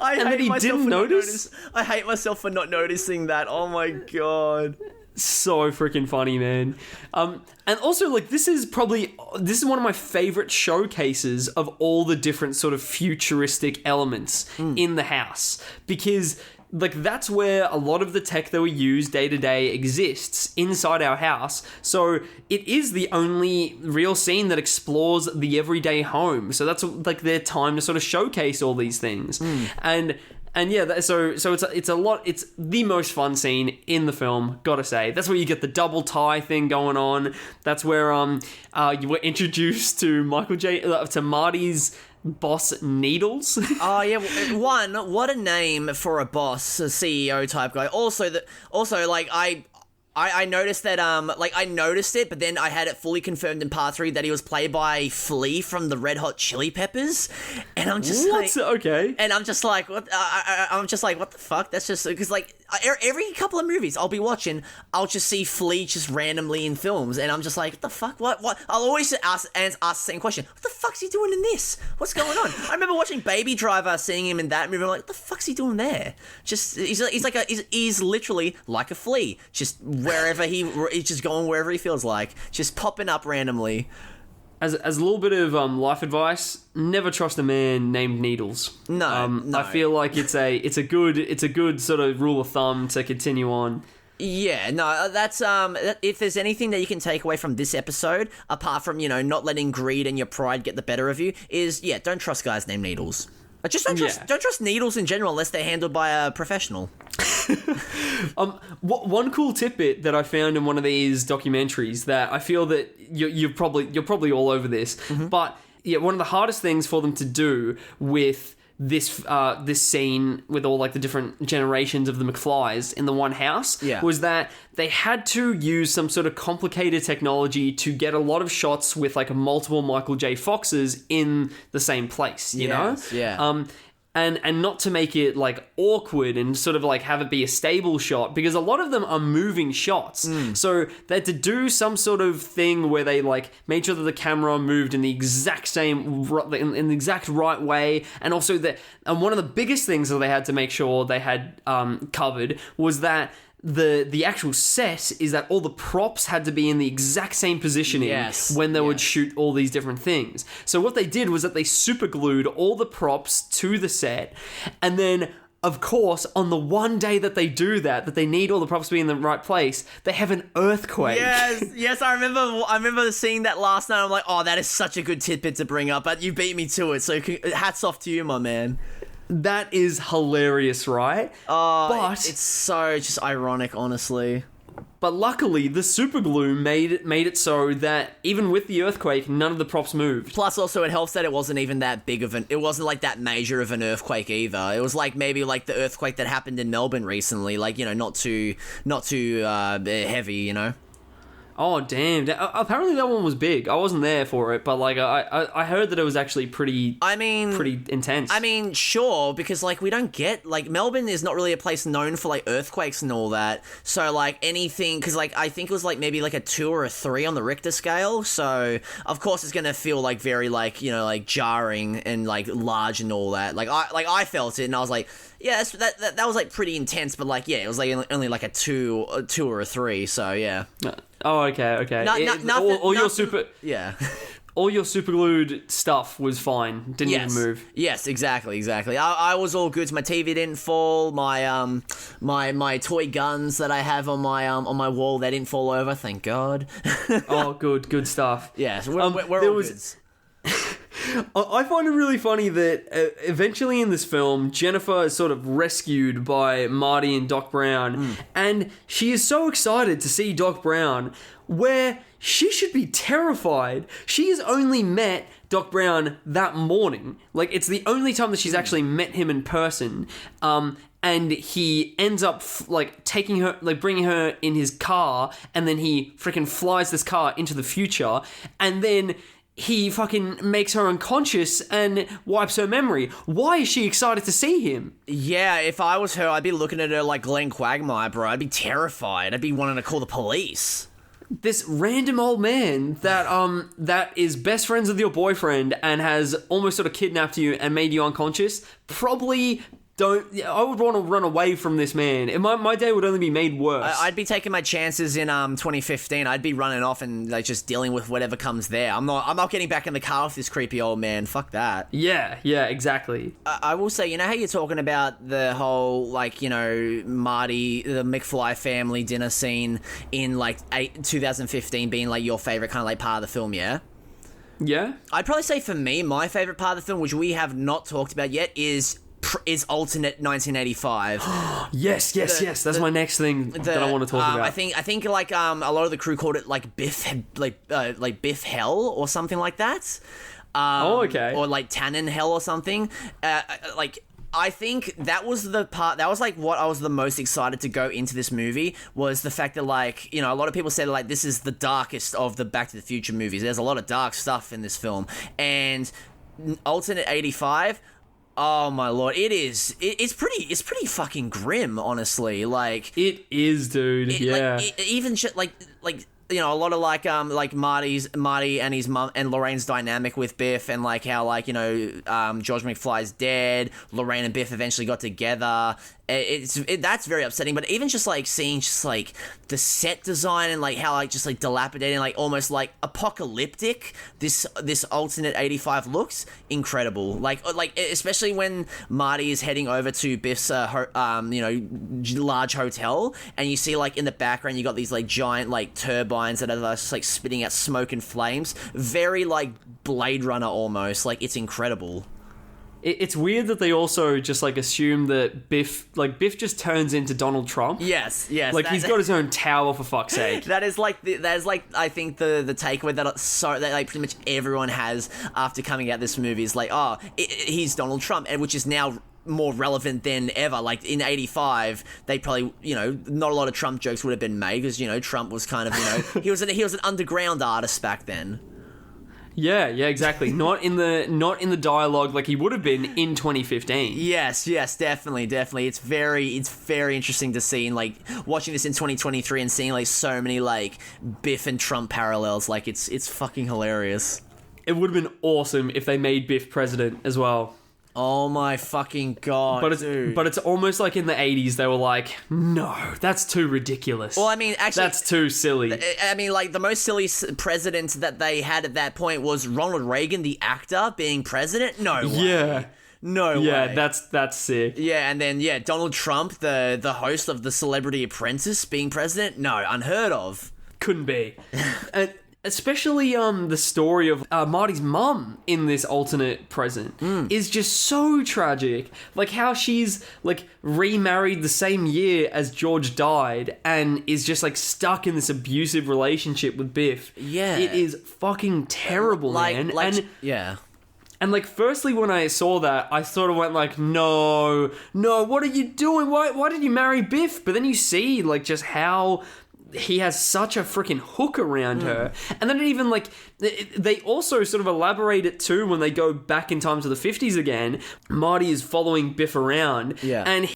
I hate myself didn't for notice. I hate myself for not noticing that. Oh my God. So freaking funny, man. And also, like, this is one of my favorite showcases of all the different sort of futuristic elements in the house, because like that's where a lot of the tech that we use day to day exists inside our house. So it is the only real scene that explores the everyday home. So that's like their time to sort of showcase all these things. And yeah, so it's a lot. It's the most fun scene in the film, gotta say. That's where you get the double tie thing going on. That's where you were introduced to to Marty's boss, Needles. Oh yeah, what a name for a boss, a CEO type guy. Also, like I noticed that I noticed it, but then I had it fully confirmed in part 3 that he was played by Flea from the Red Hot Chili Peppers, and I'm just okay, and I'm just like what the fuck? That's just because like every couple of movies I'll be watching, I'll just see Flea just randomly in films, and I'm just like, what the fuck? What? I'll always ask the same question. What the fuck's he doing in this? What's going on? I remember watching Baby Driver, seeing him in that movie. I'm like, what the fuck's he doing there? Just he's literally like a flea, just wherever he's just going wherever he feels like, just popping up randomly. As a little bit of life advice, never trust a man named Needles. No. I feel like it's a good sort of rule of thumb to continue on. Yeah, no, that's if there's anything that you can take away from this episode, apart from not letting greed and your pride get the better of you, is don't trust guys named Needles. Just don't trust needles in general unless they're handled by a professional. One cool tidbit that I found in one of these documentaries that I feel that you're probably all over this, but yeah, one of the hardest things for them to do with this scene with all like the different generations of the McFlys in the one house was that they had to use some sort of complicated technology to get a lot of shots with like multiple Michael J. Foxes in the same place, you know? Yeah. And not to make it like awkward and sort of like have it be a stable shot, because a lot of them are moving shots. So they had to do some sort of thing where they like made sure that the camera moved in the exact same, in the exact right way. And also and one of the biggest things that they had to make sure they had covered was that the actual set is that all the props had to be in the exact same positioning when they would shoot all these different things. So what they did was that they super glued all the props to the set, and then of course on the one day that they do that they need all the props to be in the right place, they have an earthquake. Yes, I remember seeing that last night. I'm like, oh, that is such a good tidbit to bring up, but you beat me to it, so hats off to you, my man. That is hilarious, right? But it's so just ironic, honestly. But luckily, the super glue made it so that even with the earthquake, none of the props moved. Plus, also, it helps that it wasn't even that big of it wasn't like that major of an earthquake either. It was like maybe like the earthquake that happened in Melbourne recently, like not too heavy, Oh damn! Apparently that one was big. I wasn't there for it, but like I heard that it was actually pretty. Pretty intense. I mean, sure, because like we don't get like Melbourne is not really a place known for like earthquakes and all that. So like anything, because like I think it was like maybe like a 2 or a 3 on the Richter scale. So of course it's gonna feel like very like like jarring and like large and all that. Like I felt it and I was like, yeah, that was like pretty intense. But like it was like only like a 2 or a 3. So yeah. Oh, okay. Nothing, your super... Yeah. all your superglued stuff was fine. Didn't even move. Yes, exactly. I was all good. My TV didn't fall. My my toy guns that I have on my wall, they didn't fall over. Thank God. Oh, good stuff. Yes, we're all good. I find it really funny that eventually in this film, Jennifer is sort of rescued by Marty and Doc Brown, and she is so excited to see Doc Brown, where she should be terrified. She has only met Doc Brown that morning. Like, it's the only time that she's actually met him in person. And he ends up taking her, like bringing her in his car, and then he freaking flies this car into the future, and then he fucking makes her unconscious and wipes her memory. Why is she excited to see him? Yeah, if I was her, I'd be looking at her like Glenn Quagmire, bro. I'd be terrified. I'd be wanting to call the police. This random old man that is best friends with your boyfriend and has almost sort of kidnapped you and made you unconscious, probably I would want to run away from this man. My day would only be made worse. I'd be taking my chances in 2015. I'd be running off and like just dealing with whatever comes there. I'm not getting back in the car with this creepy old man. Fuck that. Yeah, exactly. I will say, you know how you're talking about the whole like, you know, Marty, the McFly family dinner scene in like 2015 being like your favorite kind of like part of the film, yeah? Yeah? I'd probably say for me, my favorite part of the film, which we have not talked about yet, is alternate 1985. Yes. That's my next thing that I want to talk about. I think like a lot of the crew called it like Biff Biff Hell or something like that. Okay. Or like Tannen Hell or something. I think that was the part, that was like what I was the most excited to go into this movie, was the fact that like, you know, a lot of people said like this is the darkest of the Back to the Future movies. There's a lot of dark stuff in this film. And alternate 85, oh my lord, it's pretty fucking grim, honestly. Like, it is, dude. Even shit like you know, a lot of like Marty and his mum and Lorraine's dynamic with Biff, and like how like, you know, George McFly's dead, Lorraine and Biff eventually got together. That's very upsetting. But even just like seeing just like the set design and like how like just like dilapidated and like almost like apocalyptic this alternate 85 looks, incredible. Like especially when Marty is heading over to Biff's large hotel, and you see like in the background you got these like giant like turbines that are just like spitting out smoke and flames, very like Blade Runner almost. Like, it's incredible. It's weird that they also just like assume that Biff just turns into Donald Trump. Yes. Like, he's got his own tower, for fuck's sake. That is like I think the takeaway that like pretty much everyone has after coming out this movie is like, oh, he's Donald Trump, and which is now more relevant than ever. Like in 85, they probably, you know, not a lot of Trump jokes would have been made because, you know, Trump was kind of, you know, he was an underground artist back then. Yeah, exactly. Not in the dialogue like he would have been in 2015. Yes, definitely. It's very interesting to see, and like watching this in 2023 and seeing like so many like Biff and Trump parallels. Like, it's fucking hilarious. It would have been awesome if they made Biff president as well. Oh my fucking god, dude. But it's almost like in the 80s they were like, no, that's too ridiculous. Well, I mean, actually, that's too silly. I mean, like, the most silly president that they had at that point was Ronald Reagan, the actor, being president. No way. Yeah. No way. Yeah, that's sick. Yeah, and then, yeah, Donald Trump, the host of The Celebrity Apprentice, being president. No, unheard of. Couldn't be. Especially the story of Marty's mum in this alternate present is just so tragic. Like, how she's like remarried the same year as George died and is just like stuck in this abusive relationship with Biff. Yeah, it is fucking terrible, man. Yeah. And like, firstly, when I saw that, I sort of went like, no, what are you doing? Why did you marry Biff? But then you see like just how he has such a freaking hook around her. And then it even like, they also sort of elaborate it too when they go back in time to the 50s again. Marty is following Biff around. Yeah. And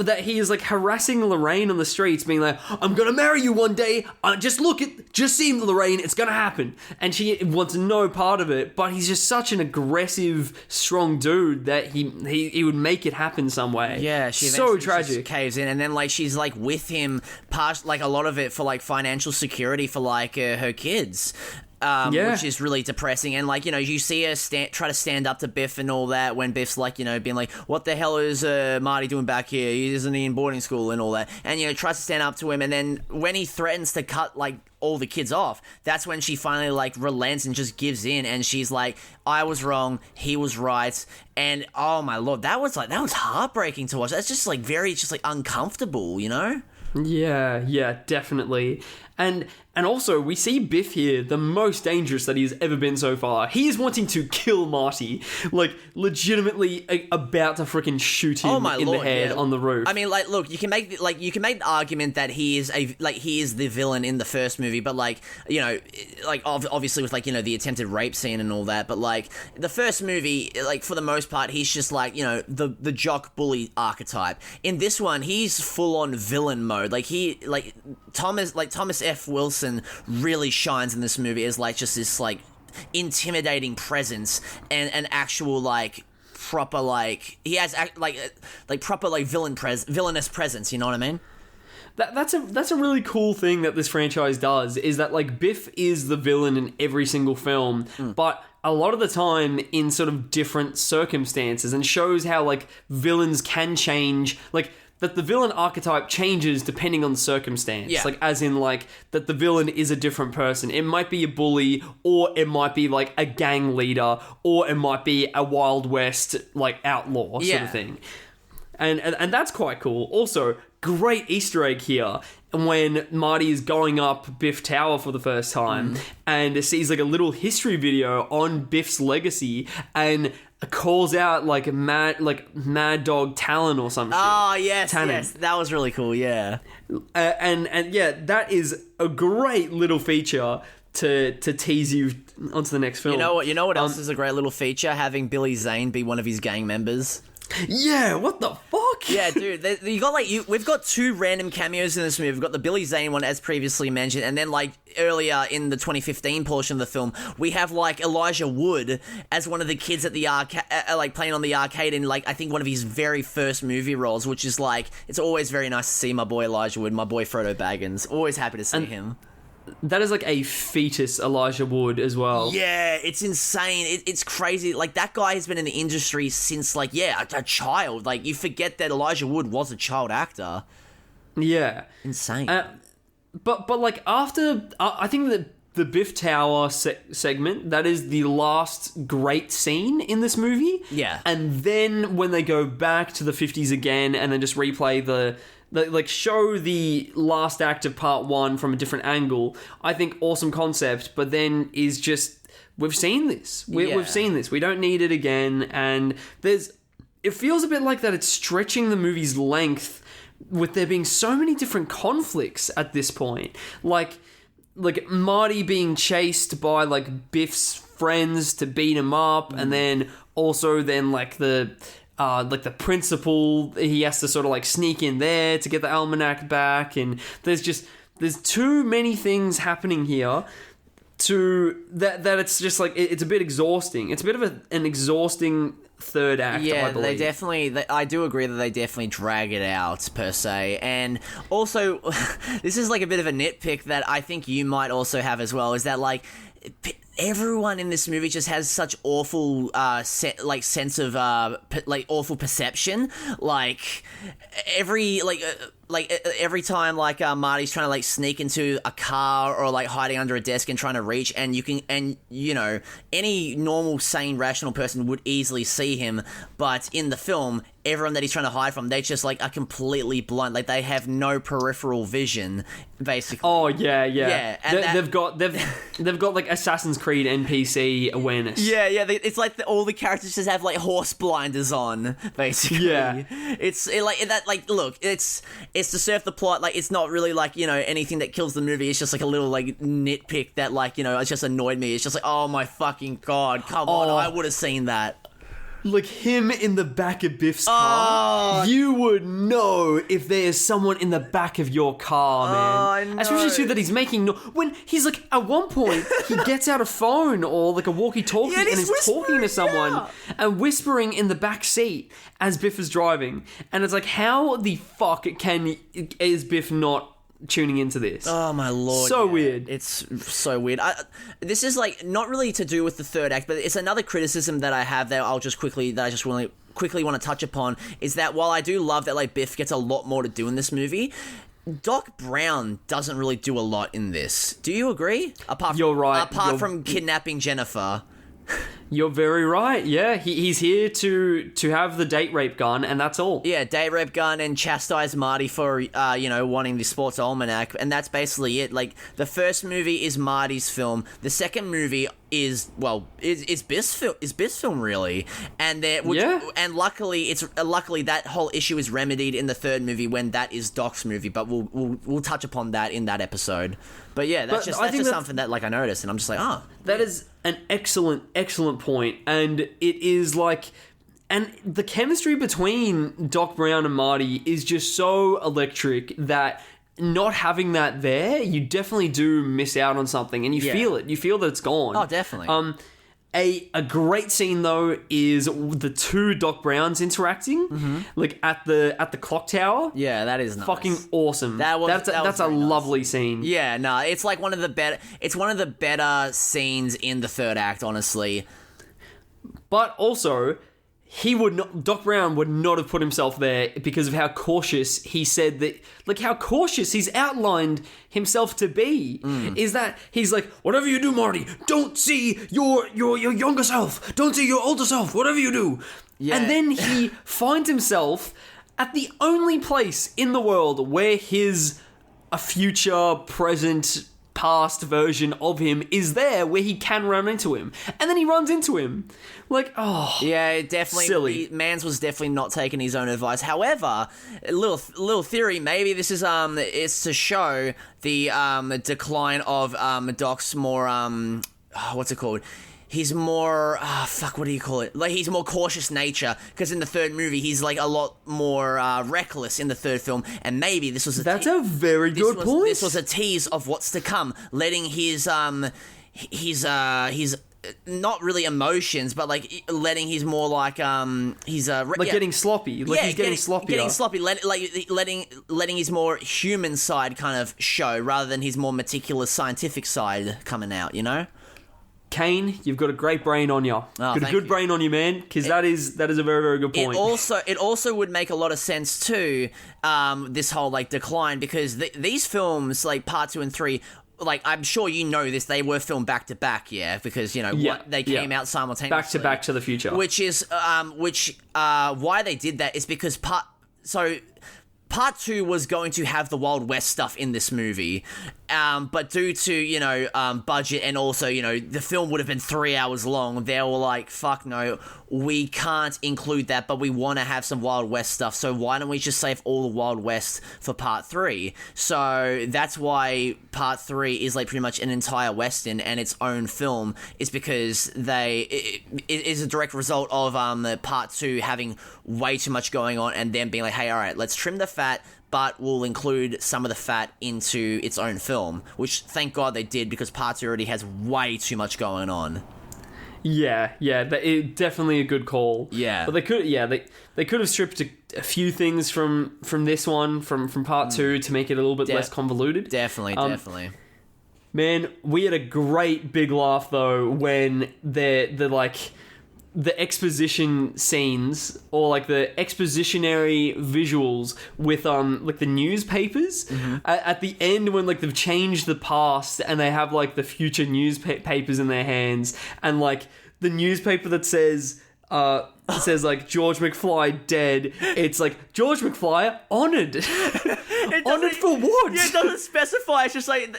that he is like harassing Lorraine on the streets, being like, I'm gonna marry you one day. Just see Lorraine, it's gonna happen. And she wants no part of it, but he's just such an aggressive, strong dude that he would make it happen some way. Yeah, she so tragic. Caves in, and then like she's like with him past like a lot of it for like financial security for like her kids. which is really depressing. And like, you know, you see her try to stand up to Biff and all that when Biff's like, you know, being like, what the hell is Marty doing back here? Isn't he in boarding school and all that? And, you know, tries to stand up to him. And then when he threatens to cut like all the kids off, that's when she finally like relents and just gives in. And she's like, I was wrong, he was right. And oh my Lord, that was heartbreaking to watch. That's just like very just like uncomfortable, you know? Yeah, definitely. And also, we see Biff here, the most dangerous that he has ever been so far. He is wanting to kill Marty, like, legitimately about to freaking shoot him the head on the roof. I mean, like, look, you can make the argument that he is the villain in the first movie, but like, you know, like obviously with like, you know, the attempted rape scene and all that, but like the first movie, like for the most part, he's just like, you know, the jock bully archetype. In this one, he's full on villain mode. Like Thomas F. Wilson really shines in this movie as like just this like intimidating presence and an actual like proper like he has like proper like villainous presence, you know what I mean? That's a really cool thing that this franchise does, is that like Biff is the villain in every single film, but a lot of the time in sort of different circumstances, and shows how like villains can change, like that the villain archetype changes depending on the circumstance. Yeah. Like, as in, like, that the villain is a different person. It might be a bully, or it might be, like, a gang leader, or it might be a Wild West, like, outlaw sort of thing. And that's quite cool. Also, great Easter egg here when Marty is going up Biff Tower for the first time and sees, like, a little history video on Biff's legacy and calls out like Mad Dog Talon or something. Oh yes, yes, that was really cool. Yeah, and yeah, that is a great little feature to tease you onto the next film. You know what else is a great little feature? Having Billy Zane be one of his gang members. Yeah, what the fuck? Yeah, dude, we've got two random cameos in this movie. We've got the Billy Zane one, as previously mentioned, and then like earlier in the 2015 portion of the film, we have like Elijah Wood as one of the kids at the arcade, like playing on the arcade in like I think one of his very first movie roles, which is like it's always very nice to see my boy Elijah Wood, my boy Frodo Baggins. Always happy to see him. That is like a fetus Elijah Wood as well. Yeah, it's insane. It's crazy. Like, that guy has been in the industry since, like, a child. Like, you forget that Elijah Wood was a child actor. Yeah. Insane. But like, after... I think that the Biff Tower segment, that is the last great scene in this movie. Yeah. And then when they go back to the 50s again and then just replay like show the last act of part one from a different angle, I think awesome concept, but then is just, we've seen this. We've seen this. We don't need it again. And it feels a bit like that it's stretching the movie's length with there being so many different conflicts at this point. Like Marty being chased by like Biff's friends to beat him up, and then also like the principal, he has to sort of like sneak in there to get the almanac back, and there's too many things happening here to that it's just like it's a bit exhausting. It's a bit of an exhausting third act. Yeah, I believe. I do agree that they definitely drag it out per se, and also this is like a bit of a nitpick that I think you might also have as well, is that like everyone in this movie just has such awful sense of awful perception. Like every time Marty's trying to like sneak into a car or like hiding under a desk and trying to reach, and you know any normal sane rational person would easily see him, but in the film everyone that he's trying to hide from, they just like are completely blind, like they have no peripheral vision basically. Oh yeah and they've got like Assassin's Creed NPC awareness. It's like all the characters just have like horse blinders on basically. Look, it's to serve the plot. Like, it's not really like, you know, anything that kills the movie. It's just like a little like nitpick that like, you know, it's just annoyed me. It's just like, oh my fucking god, come on, I would have seen that. Like him in the back of Biff's car. You would know if there's someone in the back of your car, man. Especially too that he's making when he's like, at one point he gets out a phone or like a walkie-talkie and is talking to someone and whispering in the back seat as Biff is driving. And it's like, how the fuck is Biff not tuning into this. Oh my lord! So weird. It's so weird. This is like not really to do with the third act, but it's another criticism that I have that I just quickly want to touch upon is that while I do love that like Biff gets a lot more to do in this movie, Doc Brown doesn't really do a lot in this. Do you agree? You're right. Apart from kidnapping Jennifer. You're very right. Yeah, he's here to have the date rape gun, and that's all. Yeah, date rape gun and chastise Marty for wanting the sports almanac, and that's basically it. Like the first movie is Marty's film. The second movie is Biff's film really, and and luckily that whole issue is remedied in the third movie when that is Doc's movie. But we'll touch upon that in that episode. But yeah, that's just something that like I noticed, and I'm just like, that is an excellent point, and it is like, and the chemistry between Doc Brown and Marty is just so electric that not having that there, you definitely do miss out on something, and you feel it. You feel that it's gone. Oh, definitely. A great scene though is the two Doc Browns interacting, like at the clock tower. Yeah, that is nice. Fucking awesome. That's a lovely scene. Yeah, no, it's like one of the better. It's one of the better scenes in the third act, honestly. But also, Doc Brown would not have put himself there because of how cautious he said that, like how cautious he's outlined himself to be. Is that he's like, whatever you do, Marty, don't see your younger self, don't see your older self, whatever you do. Yeah. And then he finds himself at the only place in the world where a future, present, past version of him is there, where he can run into him, and then he runs into him. Like, yeah, definitely silly. Mans was definitely not taking his own advice. However, a little theory, maybe this is it's to show the decline of Doc's more what's it called? He's more, what do you call it? Like, he's more cautious nature, because in the third movie, he's, like, a lot more reckless in the third film, and maybe this was That's a very good point. This was a tease of what's to come, letting his not really emotions, but, like, letting his more, like, getting sloppy. Like, he's getting sloppier. Getting sloppy, letting his more human side kind of show, rather than his more meticulous scientific side coming out, you know? Kane, you've got a great brain on you. Got a good brain on you, man, because that is a very, very good point. It also would make a lot of sense too, this whole like decline, because these films, like Part 2 and 3, like I'm sure you know this, they were filmed back to back, because they came out simultaneously, back to the future, which is why they did that is because Part 2 was going to have the Wild West stuff in this movie, but due to, budget and also, the film would have been 3 hours long, they were like, fuck no, we can't include that, but we want to have some Wild West stuff, so why don't we just save all the Wild West for Part 3? So that's why Part 3 is like pretty much an entire Western and its own film, is because it is a direct result of Part 2 having way too much going on and then being like, hey, alright, let's trim the fat, but we'll include some of the fat into its own film, which thank God they did, because Part 2 already has way too much going on. Yeah, definitely a good call. Yeah, but they could have stripped a few things from this one from Part 2 to make it a little bit less convoluted. Definitely. Man, we had a great big laugh though when the exposition scenes, or like the expositionary visuals with like the newspapers at the end, when like they've changed the past and they have like the future newspapers in their hands, and like the newspaper that says like George McFly dead, it's like George McFly honored. Honored for what? Yeah, it doesn't specify. It's just like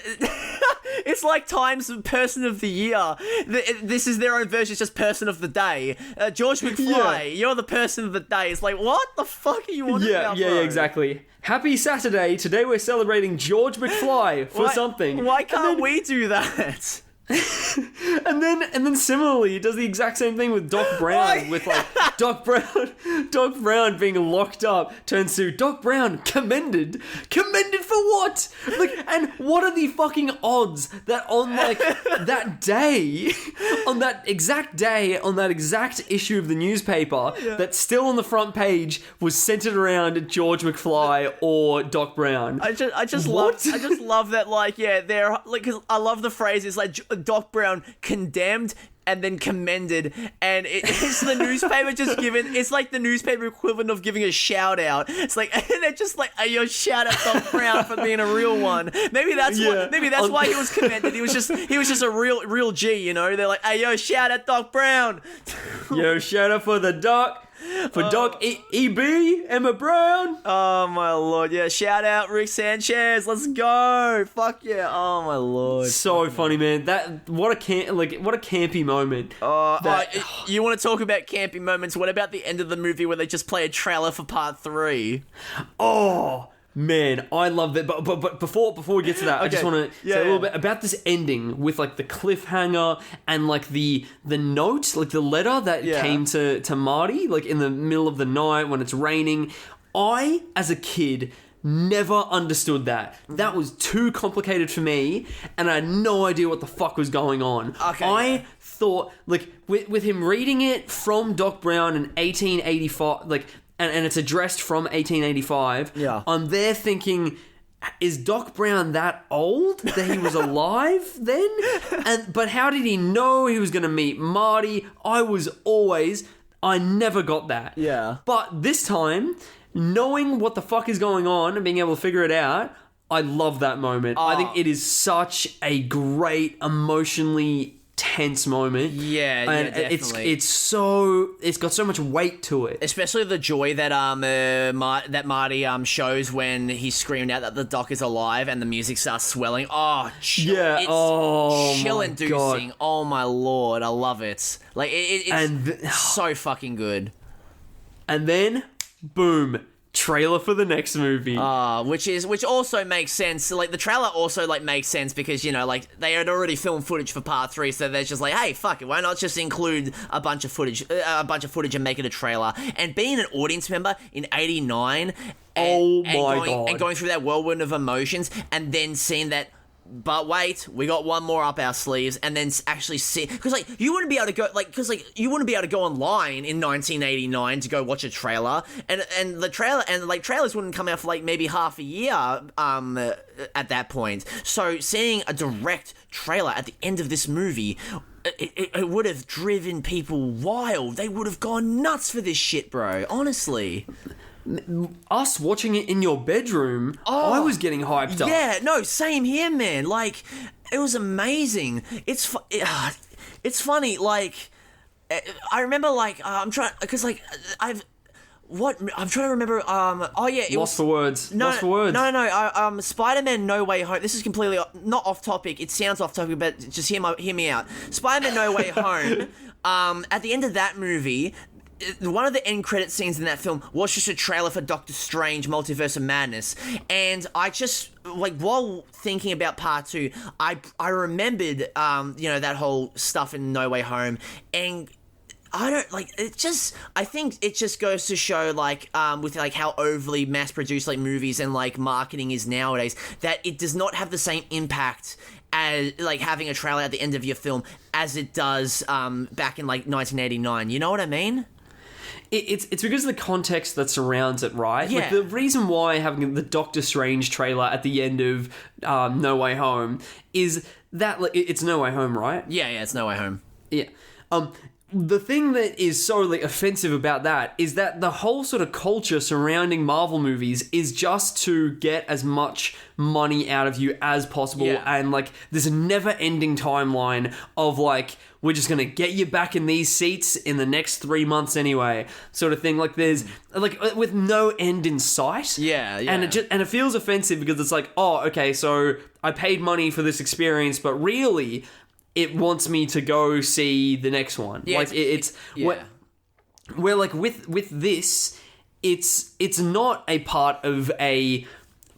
it's like Times Person of the Year. This is their own version. It's just Person of the Day. George McFly, you're the Person of the Day. It's like, what the fuck are you on about? Yeah, exactly. Happy Saturday. Today we're celebrating George McFly for something. Why can't we do that? And then similarly, he does the exact same thing with Doc Brown, with like Doc Brown being locked up turns to Doc Brown commended for what? Like, and what are the fucking odds that on like that day, on that exact issue of the newspaper, that's still on the front page was centered around George McFly or Doc Brown? I just love that. Like, yeah, they're like, 'cause I love the phrase. It's like Doc Brown condemned and then commended, and it's the newspaper just giving. It's like the newspaper equivalent of giving a shout out. It's like, and they're just like, "Hey, yo, shout out Doc Brown for being a real one." Maybe that's why he was commended. He was just a real G, you know. They're like, "Hey, yo, shout out Doc Brown." Yo, shout out for the Doc. For Doc E.B. Emma Brown. Oh my lord, yeah! Shout out Rick Sanchez. Let's go! Fuck yeah! Oh my lord, so funny, man. What a campy moment. You want to talk about campy moments? What about the end of the movie where they just play a trailer for part 3? Oh. Man, I love that. But before we get to that, I just want to say a little bit about this ending with like the cliffhanger and like the note, like the letter that came to Marty, like in the middle of the night when it's raining. I, as a kid, never understood that. That was too complicated for me, and I had no idea what the fuck was going on. I thought, like, with him reading it from Doc Brown in 1885, like. And it's addressed from 1885. Yeah. I'm there thinking, is Doc Brown that old that he was alive then? But how did he know he was going to meet Marty? I never got that. Yeah. But this time, knowing what the fuck is going on and being able to figure it out, I love that moment. I think it is such a great, emotionally tense moment. Definitely. It's got so much weight to it, especially the joy that that Marty shows when he's screamed out that the Doc is alive and the music starts swelling. It's chill-inducing. Oh my lord, I love it. Like it's so fucking good. And then boom, trailer for the next movie. Which also makes sense. Like the trailer also like makes sense because, you know, like they had already filmed footage for part 3, so they're just like, hey, fuck it, why not just include a bunch of footage and make it a trailer? And being an audience member in '89 and going through that whirlwind of emotions and then seeing that. But wait, we got one more up our sleeves, and then actually see, because like you wouldn't be able to go online in 1989 to go watch a trailer, and the trailer and like trailers wouldn't come out for like maybe half a year at that point. So seeing a direct trailer at the end of this movie, it would have driven people wild. They would have gone nuts for this shit, bro. Honestly. Us watching it in your bedroom, I was getting hyped up. Yeah, no, same here, man. Like, it was amazing. It's funny. Like, I remember, like, I'm trying to remember. Lost for words. No. Spider-Man: No Way Home. This is completely not off topic. It sounds off topic, but just hear me out. Spider-Man: No Way Home. At the end of that movie, one of the end credit scenes in that film was just a trailer for Doctor Strange Multiverse of Madness, and I just, like, while thinking about part 2, I remembered that whole stuff in No Way Home, and I think it just goes to show, like, with like how overly mass-produced like movies and like marketing is nowadays, that it does not have the same impact as like having a trailer at the end of your film as it does back in like 1989. You know what I mean? It's because of the context that surrounds it, right? Yeah. Like the reason why having the Doctor Strange trailer at the end of No Way Home is that, like, it's No Way Home, right? Yeah, it's No Way Home. Yeah. The thing that is so like offensive about that is that the whole sort of culture surrounding Marvel movies is just to get as much money out of you as possible, and like there's a never-ending timeline of like, we're just gonna get you back in these seats in the next 3 months anyway, sort of thing. Like there's like with no end in sight. Yeah. And it feels offensive because it's like, oh, okay, so I paid money for this experience, but really, it wants me to go see the next one. Yeah, like it's where like with this, it's not a part of a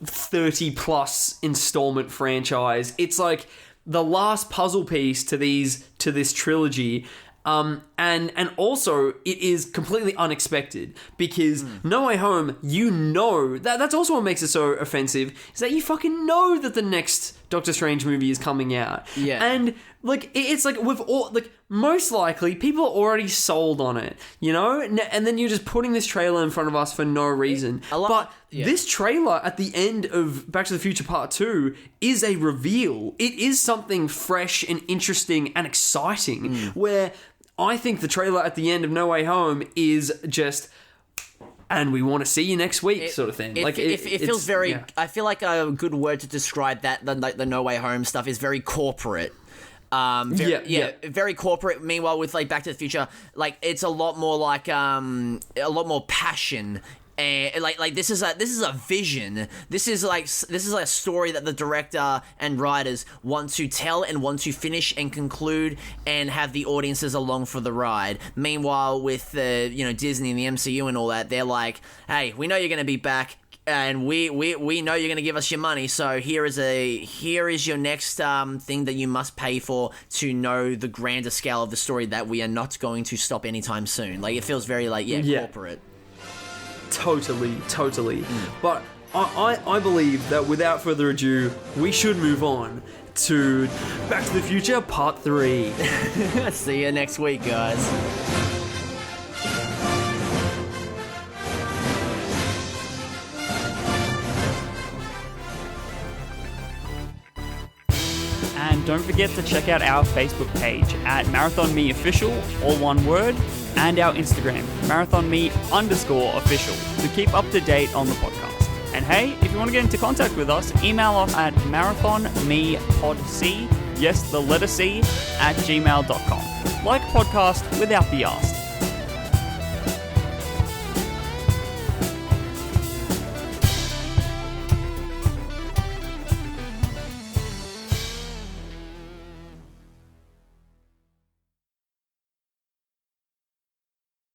30 plus installment franchise. It's like the last puzzle piece to this trilogy. And also it is completely unexpected because No Way Home, that's also what makes it so offensive, is that you fucking know that the next Doctor Strange movie is coming out. Yeah. And like it's like with all like most likely people are already sold on it, and then you're just putting this trailer in front of us for no reason. This trailer at the end of Back to the Future Part 2 is a reveal. It is something fresh and interesting and exciting where I think the trailer at the end of No Way Home is just, and we want to see you next week, sort of thing. It feels very. Yeah. I feel like a good word to describe that the No Way Home stuff is very corporate. Very corporate. Meanwhile, with like Back to the Future, like it's a lot more like a lot more passion. And like this is a vision. This is a story that the director and writers want to tell and want to finish and conclude and have the audiences along for the ride. Meanwhile, with Disney and the MCU and all that, they're like, hey, we know you're going to be back. And we know you're going to give us your money, so here is your next thing that you must pay for to know the grander scale of the story that we are not going to stop anytime soon. Like it feels very corporate. Totally. But I believe that without further ado, we should move on to Back to the Future Part 3. See you next week, guys. And don't forget to check out our Facebook page at Marathon Me Official, all one word, and our Instagram, marathonme_official, to keep up to date on the podcast. And hey, if you want to get into contact with us, email us at marathonmepodc, yes, the letter C, @gmail.com. Like podcast without the ask.